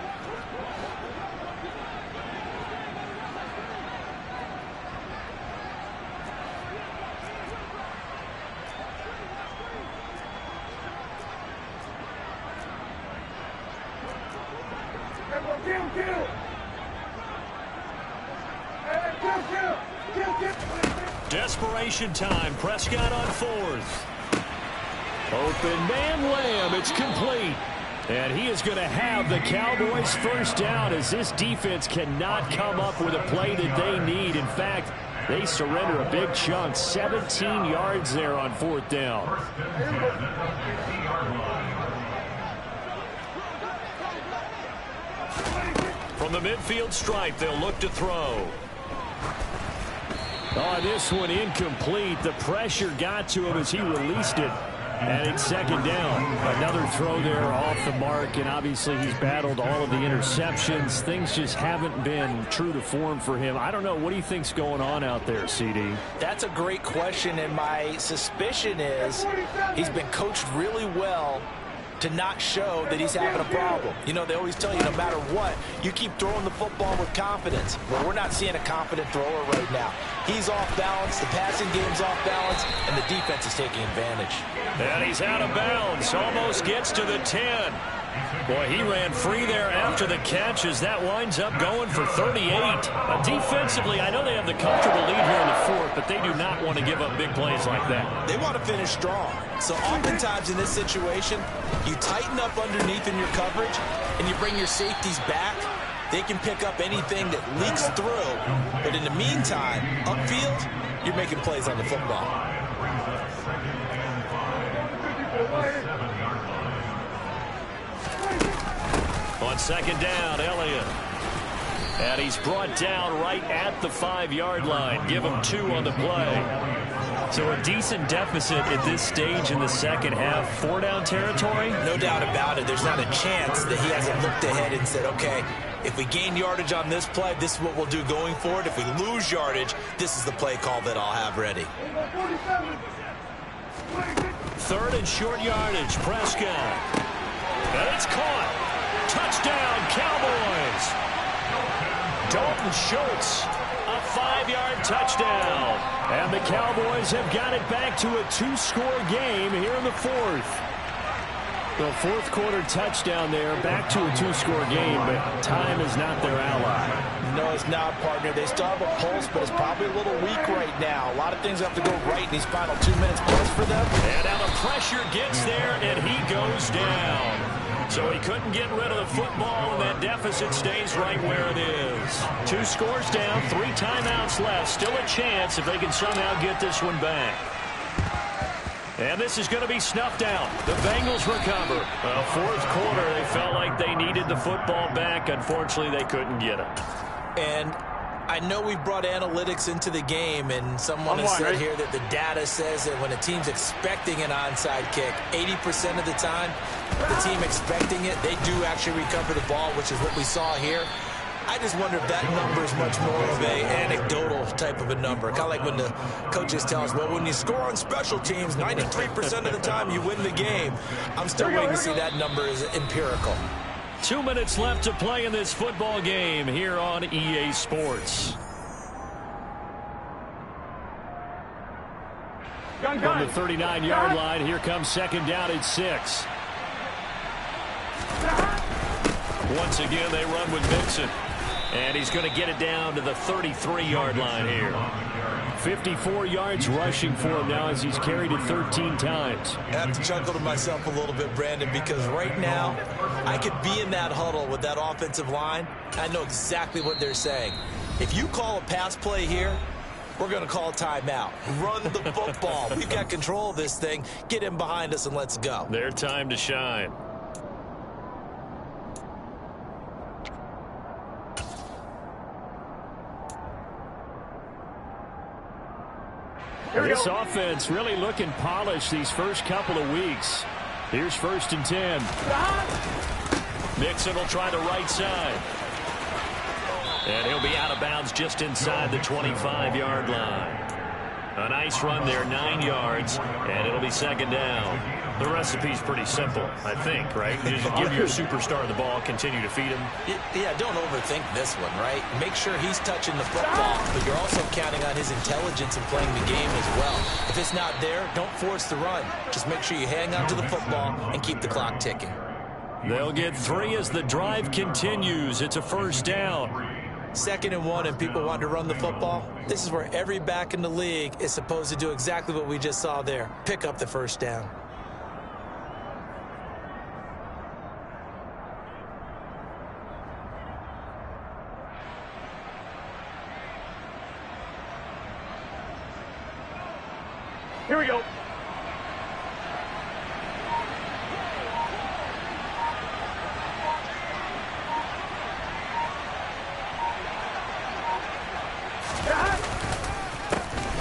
Desperation time. Prescott on 4th. Open man Lamb. It's complete. And he is going to have the Cowboys first down as this defense cannot come up with a play that they need. In fact, they surrender a big chunk. 17 yards there on 4th down. From the midfield stripe, they'll look to throw. Oh, this one incomplete. The pressure got to him as he released it. And it's 2nd down. Another throw there off the mark, and obviously he's battled all of the interceptions. Things just haven't been true to form for him. I don't know. What do you think's going on out there, CD? That's a great question, and my suspicion is he's been coached really well to not show that he's having a problem. You know, they always tell you no matter what, you keep throwing the football with confidence. Well, we're not seeing a confident thrower right now. He's off balance, the passing game's off balance, and the defense is taking advantage. And he's out of bounds, almost gets to the 10. Boy, he ran free there after the catch as that winds up going for 38. Defensively, I know they have the comfortable lead here in the fourth, but they do not want to give up big plays like that. They want to finish strong. So oftentimes in this situation, you tighten up underneath in your coverage and you bring your safeties back. They can pick up anything that leaks through. But in the meantime, upfield, you're making plays on the football. On second down, Elliott. And he's brought down right at the 5-yard line. Give him 2 on the play. So a decent deficit at this stage in the second half. 4-down territory? No doubt about it. There's not a chance that he hasn't looked ahead and said, okay, if we gain yardage on this play, this is what we'll do going forward. If we lose yardage, this is the play call that I'll have ready. 3rd and short yardage. Prescott. And it's caught. Touchdown, Cowboys. Dalton Schultz, a 5-yard touchdown. And the Cowboys have got it back to a 2-score game here in the fourth. The fourth quarter touchdown there, back to a 2-score game, but time is not their ally. No, it's not, partner. They still have a pulse, but it's probably a little weak right now. A lot of things have to go right in these final 2 minutes plus for them. And now the pressure gets there, and he goes down. So he couldn't get rid of the football, and that deficit stays right where it is. 2 scores down, 3 timeouts left. Still a chance if they can somehow get this one back. And this is going to be snuffed out. The Bengals recover. Well, fourth quarter, they felt like they needed the football back. Unfortunately, they couldn't get it. And I know we brought analytics into the game, and someone has said here that the data says that when a team's expecting an onside kick, 80% of the time, the team expecting it, they do actually recover the ball, which is what we saw here. I just wonder if that number is much more of a anecdotal type of a number. Kind of like when the coaches tell us, well, when you score on special teams, 93% of the time you win the game. I'm still waiting to see that number is empirical. 2 minutes left to play in this football game here on EA Sports. From the 39-yard line, here comes second down at 6. Once again, they run with Mixon. And he's going to get it down to the 33-yard line here. 54 yards rushing for him now as he's carried it 13 times. I have to chuckle to myself a little bit, Brandon, because right now I could be in that huddle with that offensive line. I know exactly what they're saying. If you call a pass play here, we're going to call a timeout. Run the football. We've got control of this thing. Get him behind us and let's go. Their time to shine. This offense really looking polished these first couple of weeks. Here's 1st and 10. Mixon will try the right side. And he'll be out of bounds just inside the 25-yard line. A nice run there, 9 yards, and it'll be second down. The recipe's pretty simple, I think, right? Just give your superstar the ball, continue to feed him. Yeah, don't overthink this one, right? Make sure he's touching the football, but you're also counting on his intelligence in playing the game as well. If it's not there, don't force the run. Just make sure you hang on to the football and keep the clock ticking. They'll get 3 as the drive continues. It's a first down. 2nd and 1 and people want to run the football. This is where every back in the league is supposed to do exactly what we just saw there. Pick up the first down. Here we go.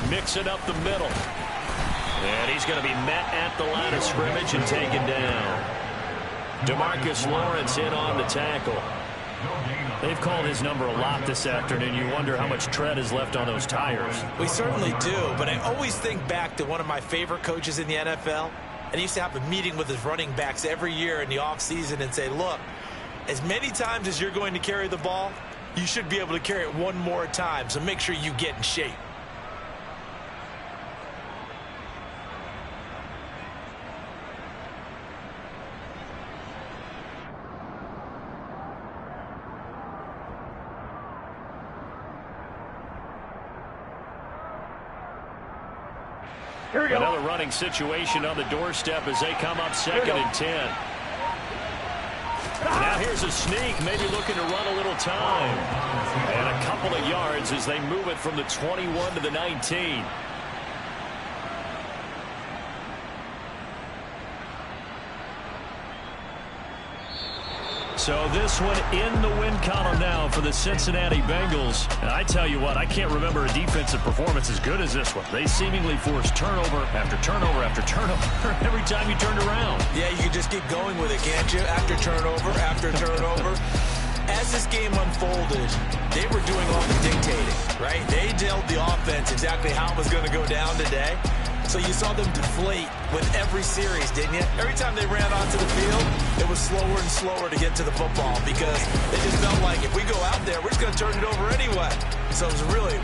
Mix it up the middle. And he's going to be met at the line of scrimmage and taken down. DeMarcus Lawrence in on the tackle. They've called his number a lot this afternoon. You wonder how much tread is left on those tires. We certainly do, but I always think back to one of my favorite coaches in the NFL. And he used to have a meeting with his running backs every year in the offseason and say, look, as many times as you're going to carry the ball, you should be able to carry it one more time, so make sure you get in shape. Here we go. Another running situation on the doorstep as they come up 2nd and 10. Now here's a sneak, maybe looking to run a little time. And a couple of yards as they move it from the 21 to the 19. So this one in the win column now for the Cincinnati Bengals. And I tell you what, I can't remember a defensive performance as good as this one. They seemingly forced turnover after turnover after turnover every time you turned around. Yeah, you can just keep going with it, can't you? After turnover. As this game unfolded, they were doing all the dictating, right? They told the offense exactly how it was going to go down today. So you saw them deflate with every series, didn't you? Every time they ran onto the field, it was slower and slower to get to the football because they just felt like if we go out there, we're just going to turn it over anyway. So it was really...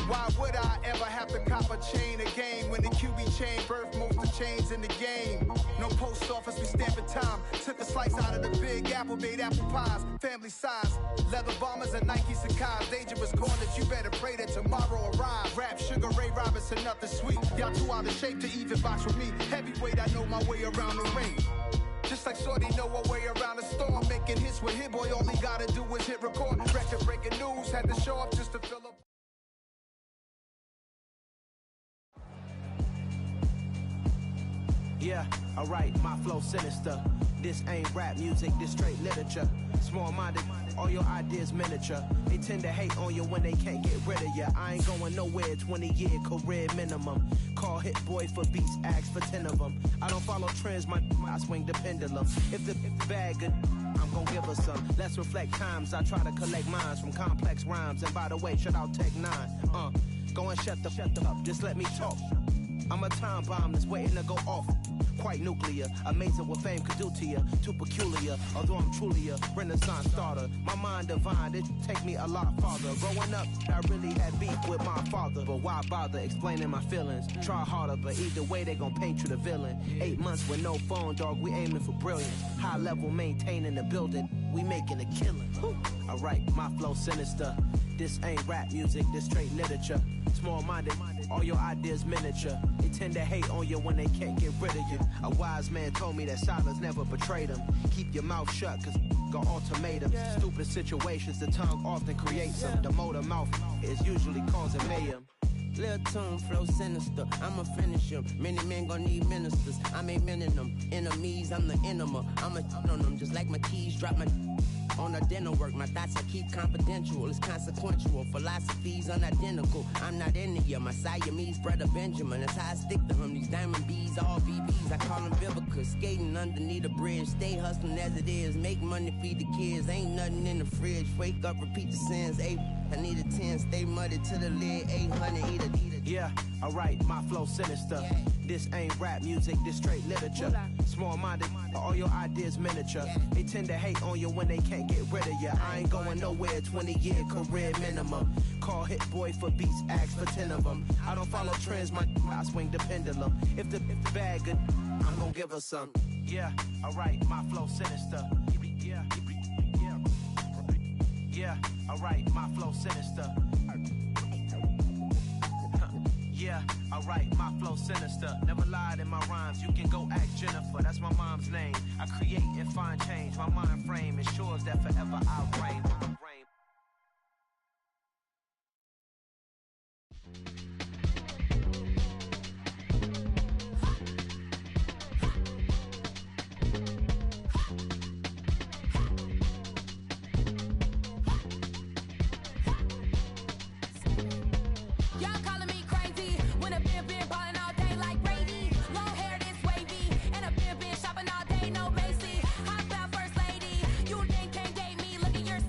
Why would I ever have to cop a chain again when the QB chain birthed most of chains in the game? No post office, we stamping time. Took a slice out of the big apple, made apple pies, family size. Leather bombers and Nike Sacai's. Dangerous corn that you better pray that tomorrow arrive. Rap, Sugar Ray Robinson, nothing sweet. Y'all too out of shape to even box with me. Heavyweight, I know my way around the ring. Just like Shorty know her way around the storm. Making hits with Hit Boy, all he gotta do is hit record. Record breaking news, had to show up just to fill up. Yeah, alright, my flow sinister. This ain't rap music, this straight literature. Small-minded, all your ideas miniature. They tend to hate on you when they can't get rid of you. I ain't going nowhere, 20-year career minimum. Call Hit Boy for beats, ask for 10 of them. I don't follow trends, I swing the pendulum. If the bag good, I'm gonna give her some. Let's reflect times, I try to collect minds from complex rhymes. And by the way, shout out Tech 9. Go and shut the up, just let me talk. I'm a time bomb that's waiting to go off. Quite nuclear, amazing what fame could do to you. Too peculiar, although I'm truly a Renaissance starter. My mind divine, it take me a lot farther. Growing up, I really had beef with my father. But why bother explaining my feelings? Try harder, but either way they gon' paint you the villain. 8 months with no phone, dog, we aiming for brilliance. High level maintaining the building, we making a killing. Alright, my flow sinister. This ain't rap music, this straight literature. Small-minded, all your ideas miniature. They tend to hate on you when they can't get rid of you. A wise man told me that silence never betrayed him. Keep your mouth shut, cause got ultimatums. Stupid situations, the tongue often creates them. The motor mouth is usually causing mayhem. Lil' tune, flow sinister, I'ma finish him. Many men gon' need ministers, I'm aiming them. Enemies, I'm the enema. I'ma on them, just like my keys, drop my on a dinner work. My thoughts I keep confidential, it's consequential. Philosophies unidentical, I'm not into you. My Siamese brother Benjamin, that's how I stick to him. These diamond bees, all BBs, I call them Vivica. Skating underneath a bridge, stay hustling as it is. Make money, feed the kids, ain't nothing in the fridge. Wake up, repeat the sins, I need a 10, stay muddy to the lid, 800, eat it. Yeah, alright, my flow sinister. This ain't rap music, this straight literature. Small-minded, all your ideas miniature. They tend to hate on you when they can't get rid of you. I ain't going nowhere, 20-year career minimum. Call Hit Boy for beats, ask for 10 of them. I don't follow trends, I swing the pendulum. If the bag good, I'm gonna give her some. Yeah, alright, my flow sinister. Yeah, alright, my flow sinister. Yeah, alright, my flow sinister. Never lied in my rhymes, you can go ask Jennifer. That's my mom's name. I create and find change. My mind frame ensures that forever I'll reign. Look at your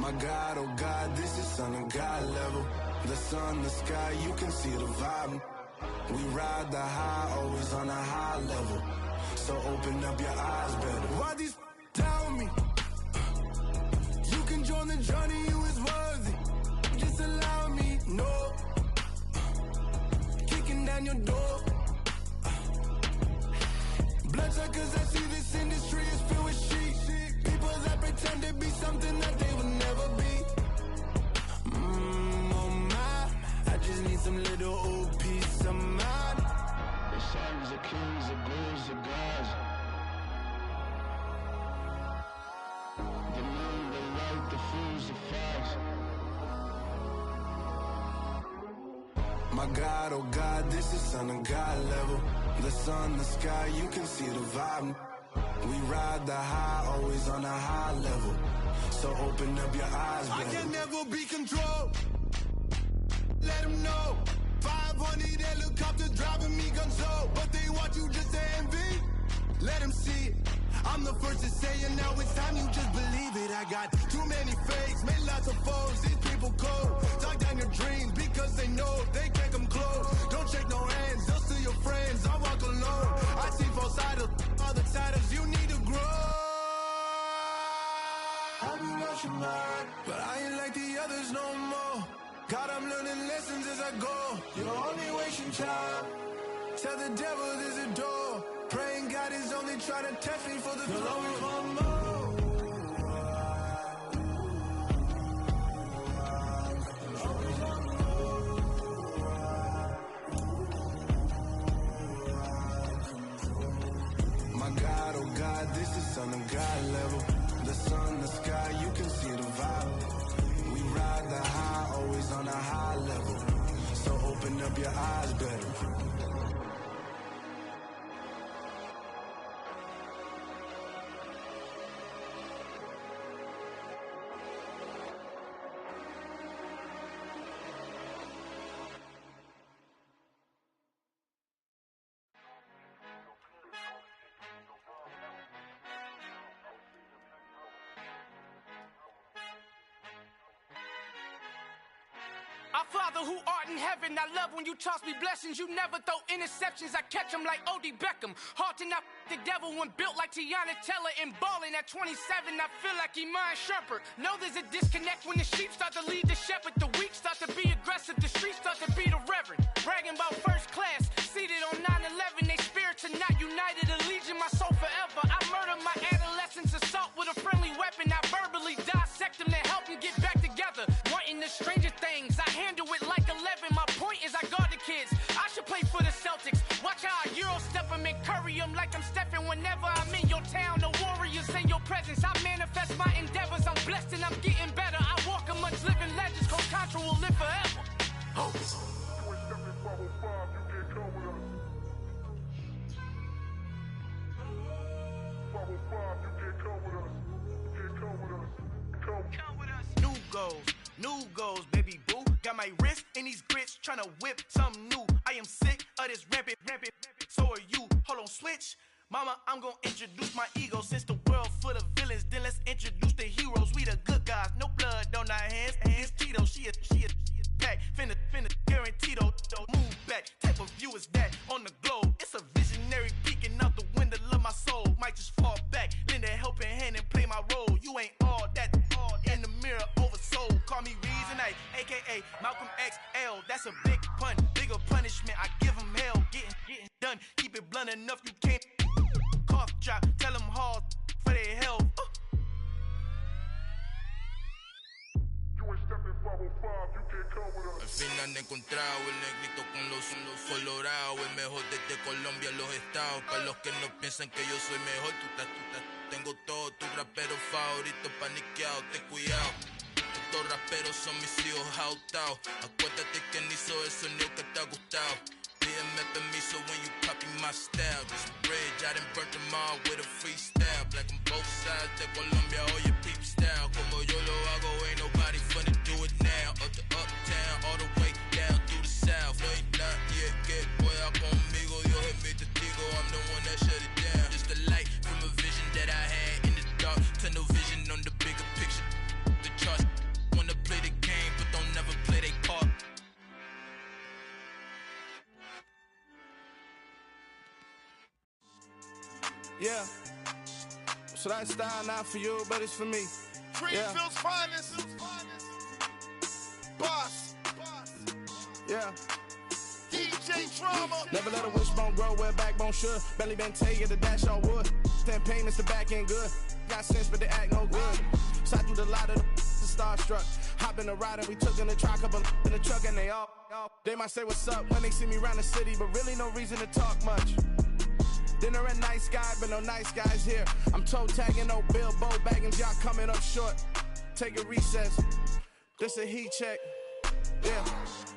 My God, oh God, this is Son of God level. The sun, the sky, you can see the vibe. We ride the high, always on a high level. So open up your eyes better. Why these tell me? You can join the journey, you is worthy. Just allow me, no. Kicking down your door. Bloodsuckers, I see this industry is filled with sheep. People that pretend to be something that they will never be. Oh my, I just need some little old peace of mind. The sons of kings, the blues, the gods. The moon, the light, the fools, the facts. My God, oh God, this is Son of God level. The sun, the sky, you can see the vibe. We ride the high, always on a high level. So open up your eyes, baby. I can never be controlled. Let them know. 500 helicopters driving me gonzo. But they want you just to envy. Let them see it. I'm the first to say it, now it's time you just believe it. I got too many fakes, made lots of foes. These people cold. Talk down your dreams because they know they can't come close. Don't shake no hands, they'll steal your friends. I walk alone. I see false idols, other titles. You need to grow. I'll be watching mine, but I ain't like the others no more. God, I'm learning lessons as I go. You're only wasting time. Tell the devil there's a door. Praying God is only trying to test me for the glory for more. My God, oh God, this is Son of God level. The sun, the sky, you can see the vibe. We ride the high, always on a high level. So open up your eyes better. Our Father who art in heaven, I love when you toss me blessings. You never throw interceptions, I catch them like O.D. Beckham. Hard to knock the devil when built like Tiana Teller and balling at 27. I feel like Iman Shumpert. Know there's a disconnect when the sheep start to lead the shepherd. The weak start to be aggressive, the streets start to be the reverend. Bragging about first class, seated on 9/11. They spirits are not united, a legion, my soul forever. I murder my adolescence, assault with a friendly weapon. I verbally dissect them to help them get back together. Wanting the stranger things, I handle it like 11. My point is I guard the kids. I should play for the Celtics. Watch how I Euro step them and curry them like I'm stepping whenever I'm in your town. The Warriors in your presence. I manifest my endeavors. I'm blessed and I'm getting better. I walk amongst living legends. Coach Contra will live forever. Oh. New goals, baby boo. Got my wrist in these grits, tryna whip something new. I am sick of this rampant. So are you. Hold on, switch. Mama, I'm gonna introduce my ego. Since the world full of villains, then let's introduce the heroes. We the good guys, no blood on our hands. Hands Tito, she a pack. Finna guaranteed, move back. Type of view is that on the globe? It's a visionary peeking out the window of my soul. Might just fall back, lend a helping hand and play my role. You ain't all that in the mirror oversold. Call me Reason A, aka Malcolm XL. That's a big pun, bigger punishment. I give him hell, getting done. Keep it blunt enough, you can't cough drop. Tell them hard for their health. Al fin han encontrado el negrito con los colorados, el mejor desde Colombia, los estados. Para los que no piensan que yo soy mejor, tengo todo, tus raperos favoritos paniqueados, ten cuidado. Estos raperos son mis hijos adoptados. Acuérdate que ni hizo el sonido que te ha gustado. Pídeme permiso when you copy my style. This bridge, I done burnt them all with a freestyle. Black on both sides de Colombia, oye peep style. Como yo lo hago, ain't nobody finna do it now. Up to uptown, all the way down through the south. No ain't not yet, que pueda conmigo. Dios es mi testigo, I'm the one that shut it down. Just a light from a vision that I had in the dark. Tunnel vision on the bigger picture. The charts Yeah. So that style not for you, but it's for me. Greenfield's finest. Boss. Yeah. DJ Drama. Never let a wishbone grow where backbone should. Belly been taking the dash on wood. 10 payments, the back end good. Got sense, but they act no good. Side through the lot of the starstruck. Hop in the ride and we took in the truck, couple in the truck, and they might say what's up when they see me around the city, but really no reason to talk much. Dinner at nice guy, but no nice guys here. I'm toe tagging, no Bilbo Baggins, y'all coming up short. Take a recess. This a heat check. Yeah.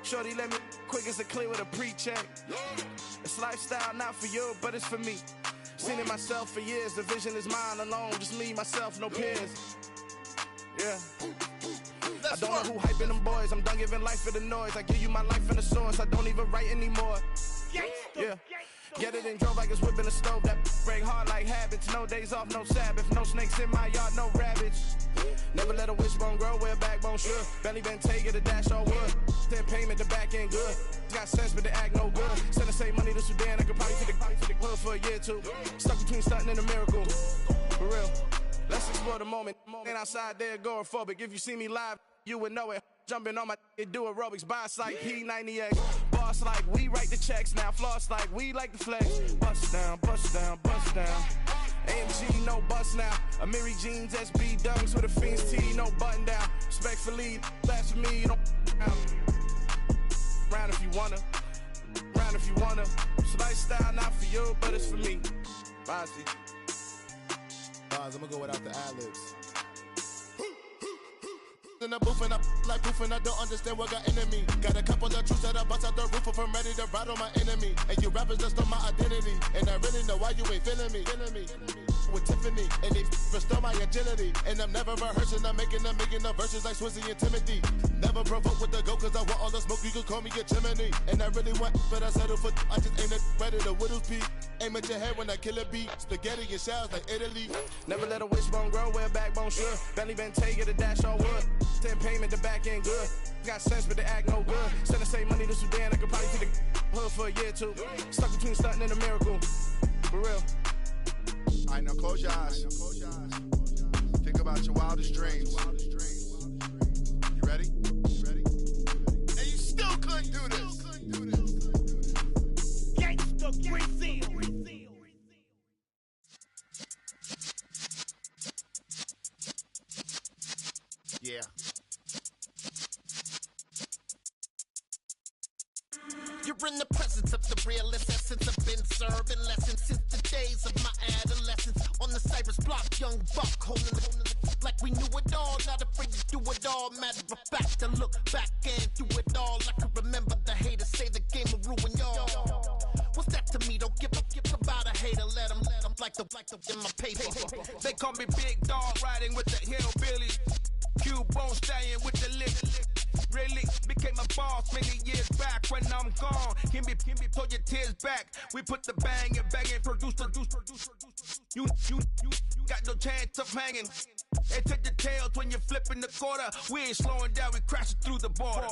Shorty let me quick as a clear with a pre-check. It's lifestyle not for you, but it's for me. Seen it myself for years. The vision is mine alone. Just me, myself, no peers. Yeah. I don't know who hyping them boys. I'm done giving life for the noise. I give you my life in the source. I don't even write anymore. Yeah. Get it and drove like it's whipping a stove. That break hard like habits. No days off, no Sabbath. No snakes in my yard, no rabbits. Never let a wishbone grow where backbone should. Belly been taking the dash all wood. 10 payment, the back end good. Got sense, but they act no good. Send the same money to Sudan. I could probably take the hood for a year or two. Stuck between stunting and a miracle. For real. Let's explore the moment. Ain't outside there agoraphobic. If you see me live, you would know it. Jumping on my do aerobics. Boss like P90X. Boss like we write the checks now. Floss like we like the flex. Bust down, bust down, bust down. AMG, no bust now. Amiri jeans, SB dunks with a Fiends T, no button down. Respectfully, that's for me, you don't round if you wanna. Round if you wanna. It's lifestyle not for you, but it's for me. Bossy. Boz, I'm gonna go without the ad-libs. In the booth and I like proof and I don't understand what got into me. Got a couple of truths that I bust out the roof if I'm ready to ride on my enemy. And you rappers just stole my identity. And I really know why you ain't feeling me. With Tiffany, and they restore my agility. And I'm never rehearsing, I'm making the verses like Swizzy and Timothy. Never provoke with the go, cause I want all the smoke, you can call me a chimney. And I really want, but I settle for, I just ain't ready to whittles peak. Aim at your head when I kill a beat. Spaghetti and shells like Italy. Never let a wishbone grow where backbone should. Belly been taking the dash on wood. 10 payment, the back end good. Got sense, but they act no good. Send the same money to Sudan, I could probably take the hood for a year or two. Stuck between stunting and a miracle. For real. Alright, now close your eyes. Think about your wildest dreams. You ready? And you still couldn't do this. Gangsta Brazil. Yeah. You're in the presence of the realest essence. I've been serving lessons since the days of my adolescence. On the Cypress block, young buck holding the like we knew it all. Not afraid to do it all. Matter of fact, to look back and do it all. I can remember the haters say the game will ruin y'all. What's that to me? Don't give about a hater. Let them like the in my paper. They call me Big Dog, riding with the hillbillies. Cubone staying with the lick. Really became a boss many years back. When I'm gone, can be pull your tears back. We put the bang and produce. You got no chance of hanging. They take the tails when you're flipping the quarter. We ain't slowing down, we crashing through the border.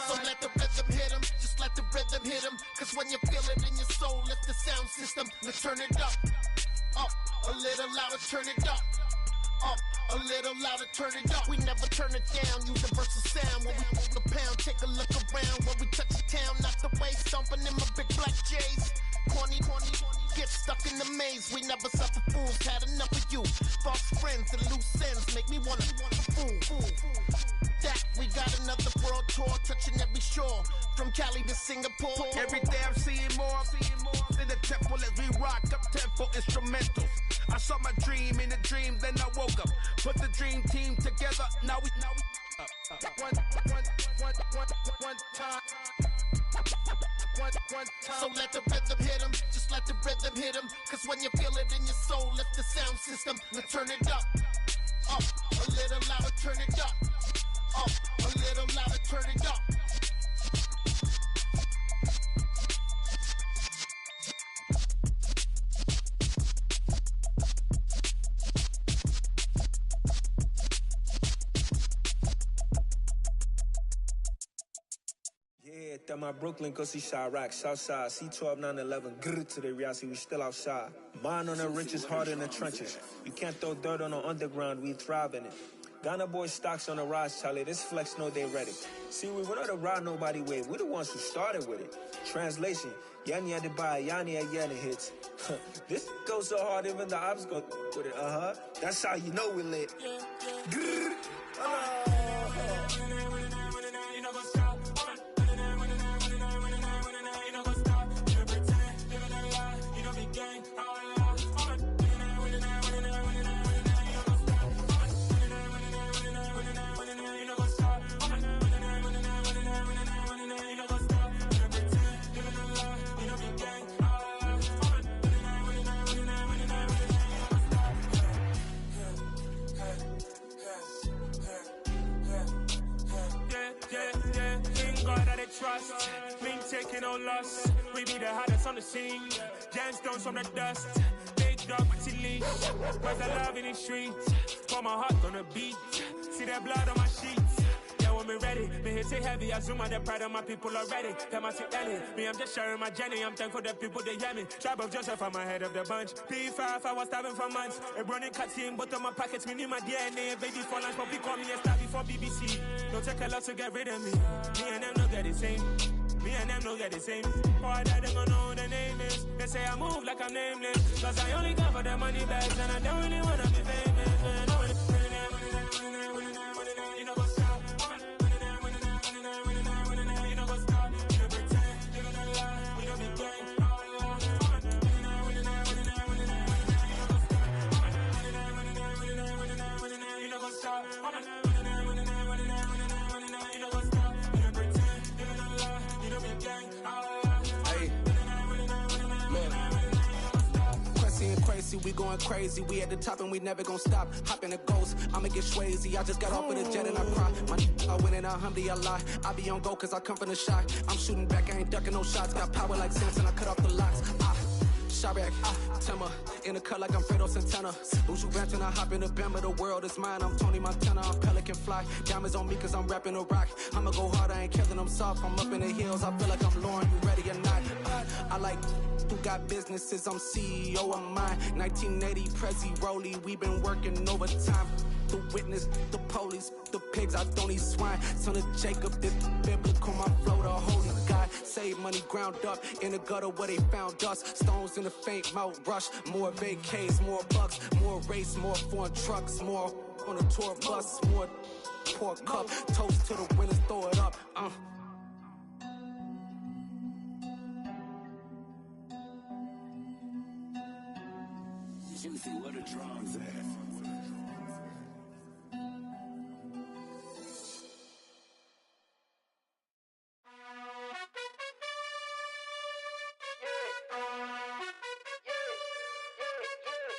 So let the rhythm hit him, just let the rhythm hit him. Cause when you feel it in your soul, lift the sound system. Let's turn it up, a little louder, turn it up, a little louder, turn it up. We never turn it down, universal sound. When we move the pound, take a look around. When we touch the town, not the way, stomping in my big black J's. Corny, get stuck in the maze. We never suffer fools, had enough of you. False friends and loose ends make me wanna fool. That we got another world tour, touching every shore, from Cali to Singapore. Every day I'm seeing more in the temple as we rock up tempo instrumentals. I saw my dream in a dream, then I woke up. Put the dream team together, now we one time. So let the rhythm hit him, just let the rhythm hit him. Cause when you feel it in your soul, lift the sound system. Let's turn it up, a little louder, turn it up. A little louder, turn it up. That my Brooklyn, go see Chirac, Southside, C12, 911, grrr to the Riasi, we still outside. Mine on the riches, hard in the trenches. You can't throw dirt on the underground, we thrive in it. Ghana boys stocks on the rise, Charlie, this flex know they ready. See, we not to ride nobody wave, we the ones who started with it. Translation, Yanni had to buy, Yanni had Yanni hits. This goes so hard, even the ops go with it, That's how you know we lit. Grrr. Trust, me taking no loss. We be the hottest on the scene. Gemstones from the dust. Big dog, Matty leash. Where's the love in the streets? Pour my heart on the beat. See that blood on my sheets. Yeah, when me ready, me hit it heavy. I zoom on the pride of my people already. Them I see Ellie. Me, I'm just sharing my journey. I'm thankful the people they hear me. Tribe of Joseph, I'm ahead of the bunch. P5, I was starving for months. A running cut team, but on my pockets, me need my DNA. Baby for lunch, but we call me a star before BBC. Don't take a lot to get rid of me. Me and them don't get the same. Me and them don't get the same. Boy, that them gonna know who the name is. They say I move like I'm nameless. Cause I only come for the money bags and I don't really wanna be famous. Man, you know what's up? You know what's up? You pretend, living a lie. We don't be gang. You know what's up? We going crazy, we at the top and we never gonna stop. Hop in a ghost, I'ma get swayzy. I just got off with a jet and I cry. I win in a Humvee, I lie. I be on go cause I come from the shot. I'm shooting back, I ain't ducking no shots. Got power like Samson, I cut off the locks. Chirac, Timmer, in the cut like I'm Fredo Santana. Uju Banton, I hop in the Bama, the world is mine. I'm Tony Montana, I'm Pelican Fly. Diamonds on me cause I'm rapping a rock. I'ma go hard, I ain't killing them soft. I'm up in the hills, I feel like I'm Lauren, you ready or not? I like who got businesses, I'm CEO of mine. 1980, Prezi Rolly, we been working overtime. The witness, the police, the pigs, I don't eat swine. Son of Jacob, this biblical, my flow, the holy God. Save money ground up in the gutter where they found us. Stones in the faint mouth rush. More vacays, more bucks, more race, more foreign trucks, more on a tour bus, more pour cup. Toast to the winners, throw it up. Juicy, where the drums at?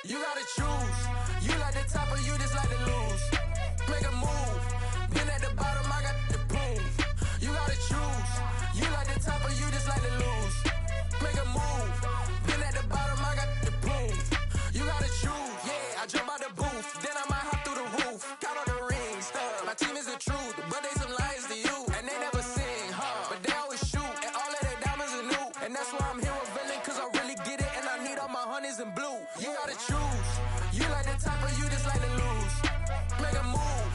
You gotta choose. You like the top or you just like to lose. Make a move. Been at the bottom, I got the proof. You gotta choose. You like the top or you just like to lose. Make a move. Been at the bottom, I got the proof. You gotta choose. Yeah, I jump out the booth. Then I might hop through the roof. Count all the rings. My team is the truth, but they some liars to you. And they never sing, but they always shoot. And all of their diamonds are new. And that's why I'm here revealing, cause I really get it. And I need all my honeys in blue. You gotta choose. You like the top or you just like to lose. Make a move.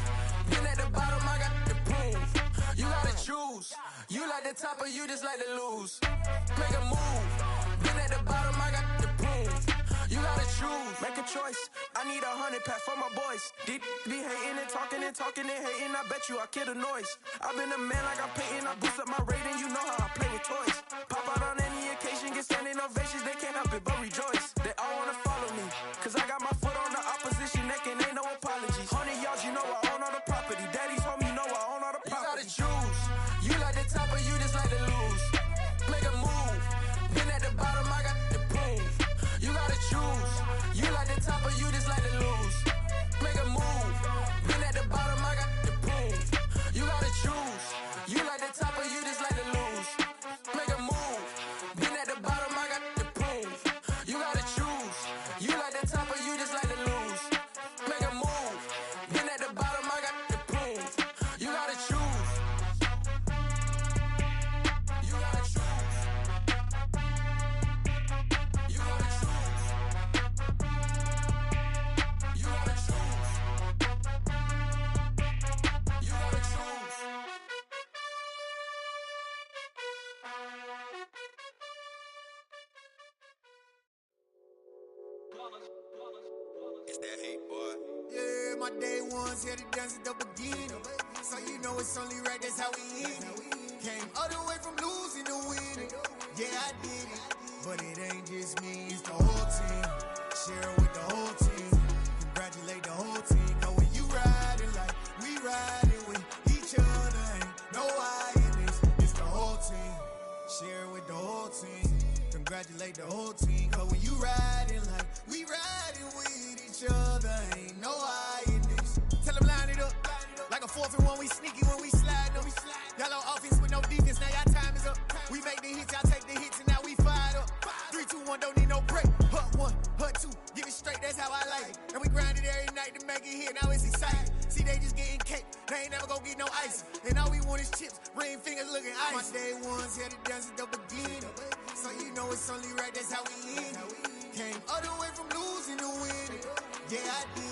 Been at the bottom, I got the proof. You gotta choose. You like the top or you just like to lose. Make a move. Been at the bottom, I got the proof. You gotta choose. Make a choice. I need 100 pack for my boys. Deep be hating and talking and hating. I bet you I kill the noise. I've been a man like I'm Peyton. I boost up my rating. You know how I play with toys. Pop out on any occasion, get standing ovations. They can't help it but rejoice. They all wanna follow me, cause I got my foot on the opposition neck and ain't no apologies. 100 yards, you know I own all the property. Daddy's home, you know I own all the property. You gotta choose. You like the top or you just like to lose. Make a move. Been at the bottom, I got the proof. You gotta choose. You like the top or you just like to lose. Make a move. Been at the bottom, I got the proof. You gotta choose. You like the top or you just like to lose. Make a move. Been at the bottom, I got the proof. You gotta choose. You like the top or you just like to lose. Make a move. Been at the bottom, I got the proof. You gotta choose. You It's that hate, boy. Yeah, my day ones here to dance at the beginning. So you know it's only right, that's how we end it. Came all the way from losing to winning. Yeah, I did it. But it ain't just me, it's the whole team. Share it with the whole team. Congratulate the whole team. Cause when you riding like we riding with each other, ain't no I in this. It's the whole team. Share it with the whole team. Congratulate the whole team. Cause when you riding like we riding with each other, ain't no I in this. Tell them line it up. Like a 4th and 1, we sneaky when we slide them. Y'all on offense with no defense, now y'all time is up. We make the hits, y'all take the hits, and now we fired up. 3, 2, 1, don't need no break. Hut 1, hut 2, give it straight, that's how I like it. And we grind it every night to make it hit, now it's exciting. See, they just getting cake, they ain't never gonna get no ice. And all we want is chips, ring fingers looking ice. My day ones here to dance at the beginning. So you know it's only right, that's how we end it. Came all the way from losing to winning. Yeah, I did.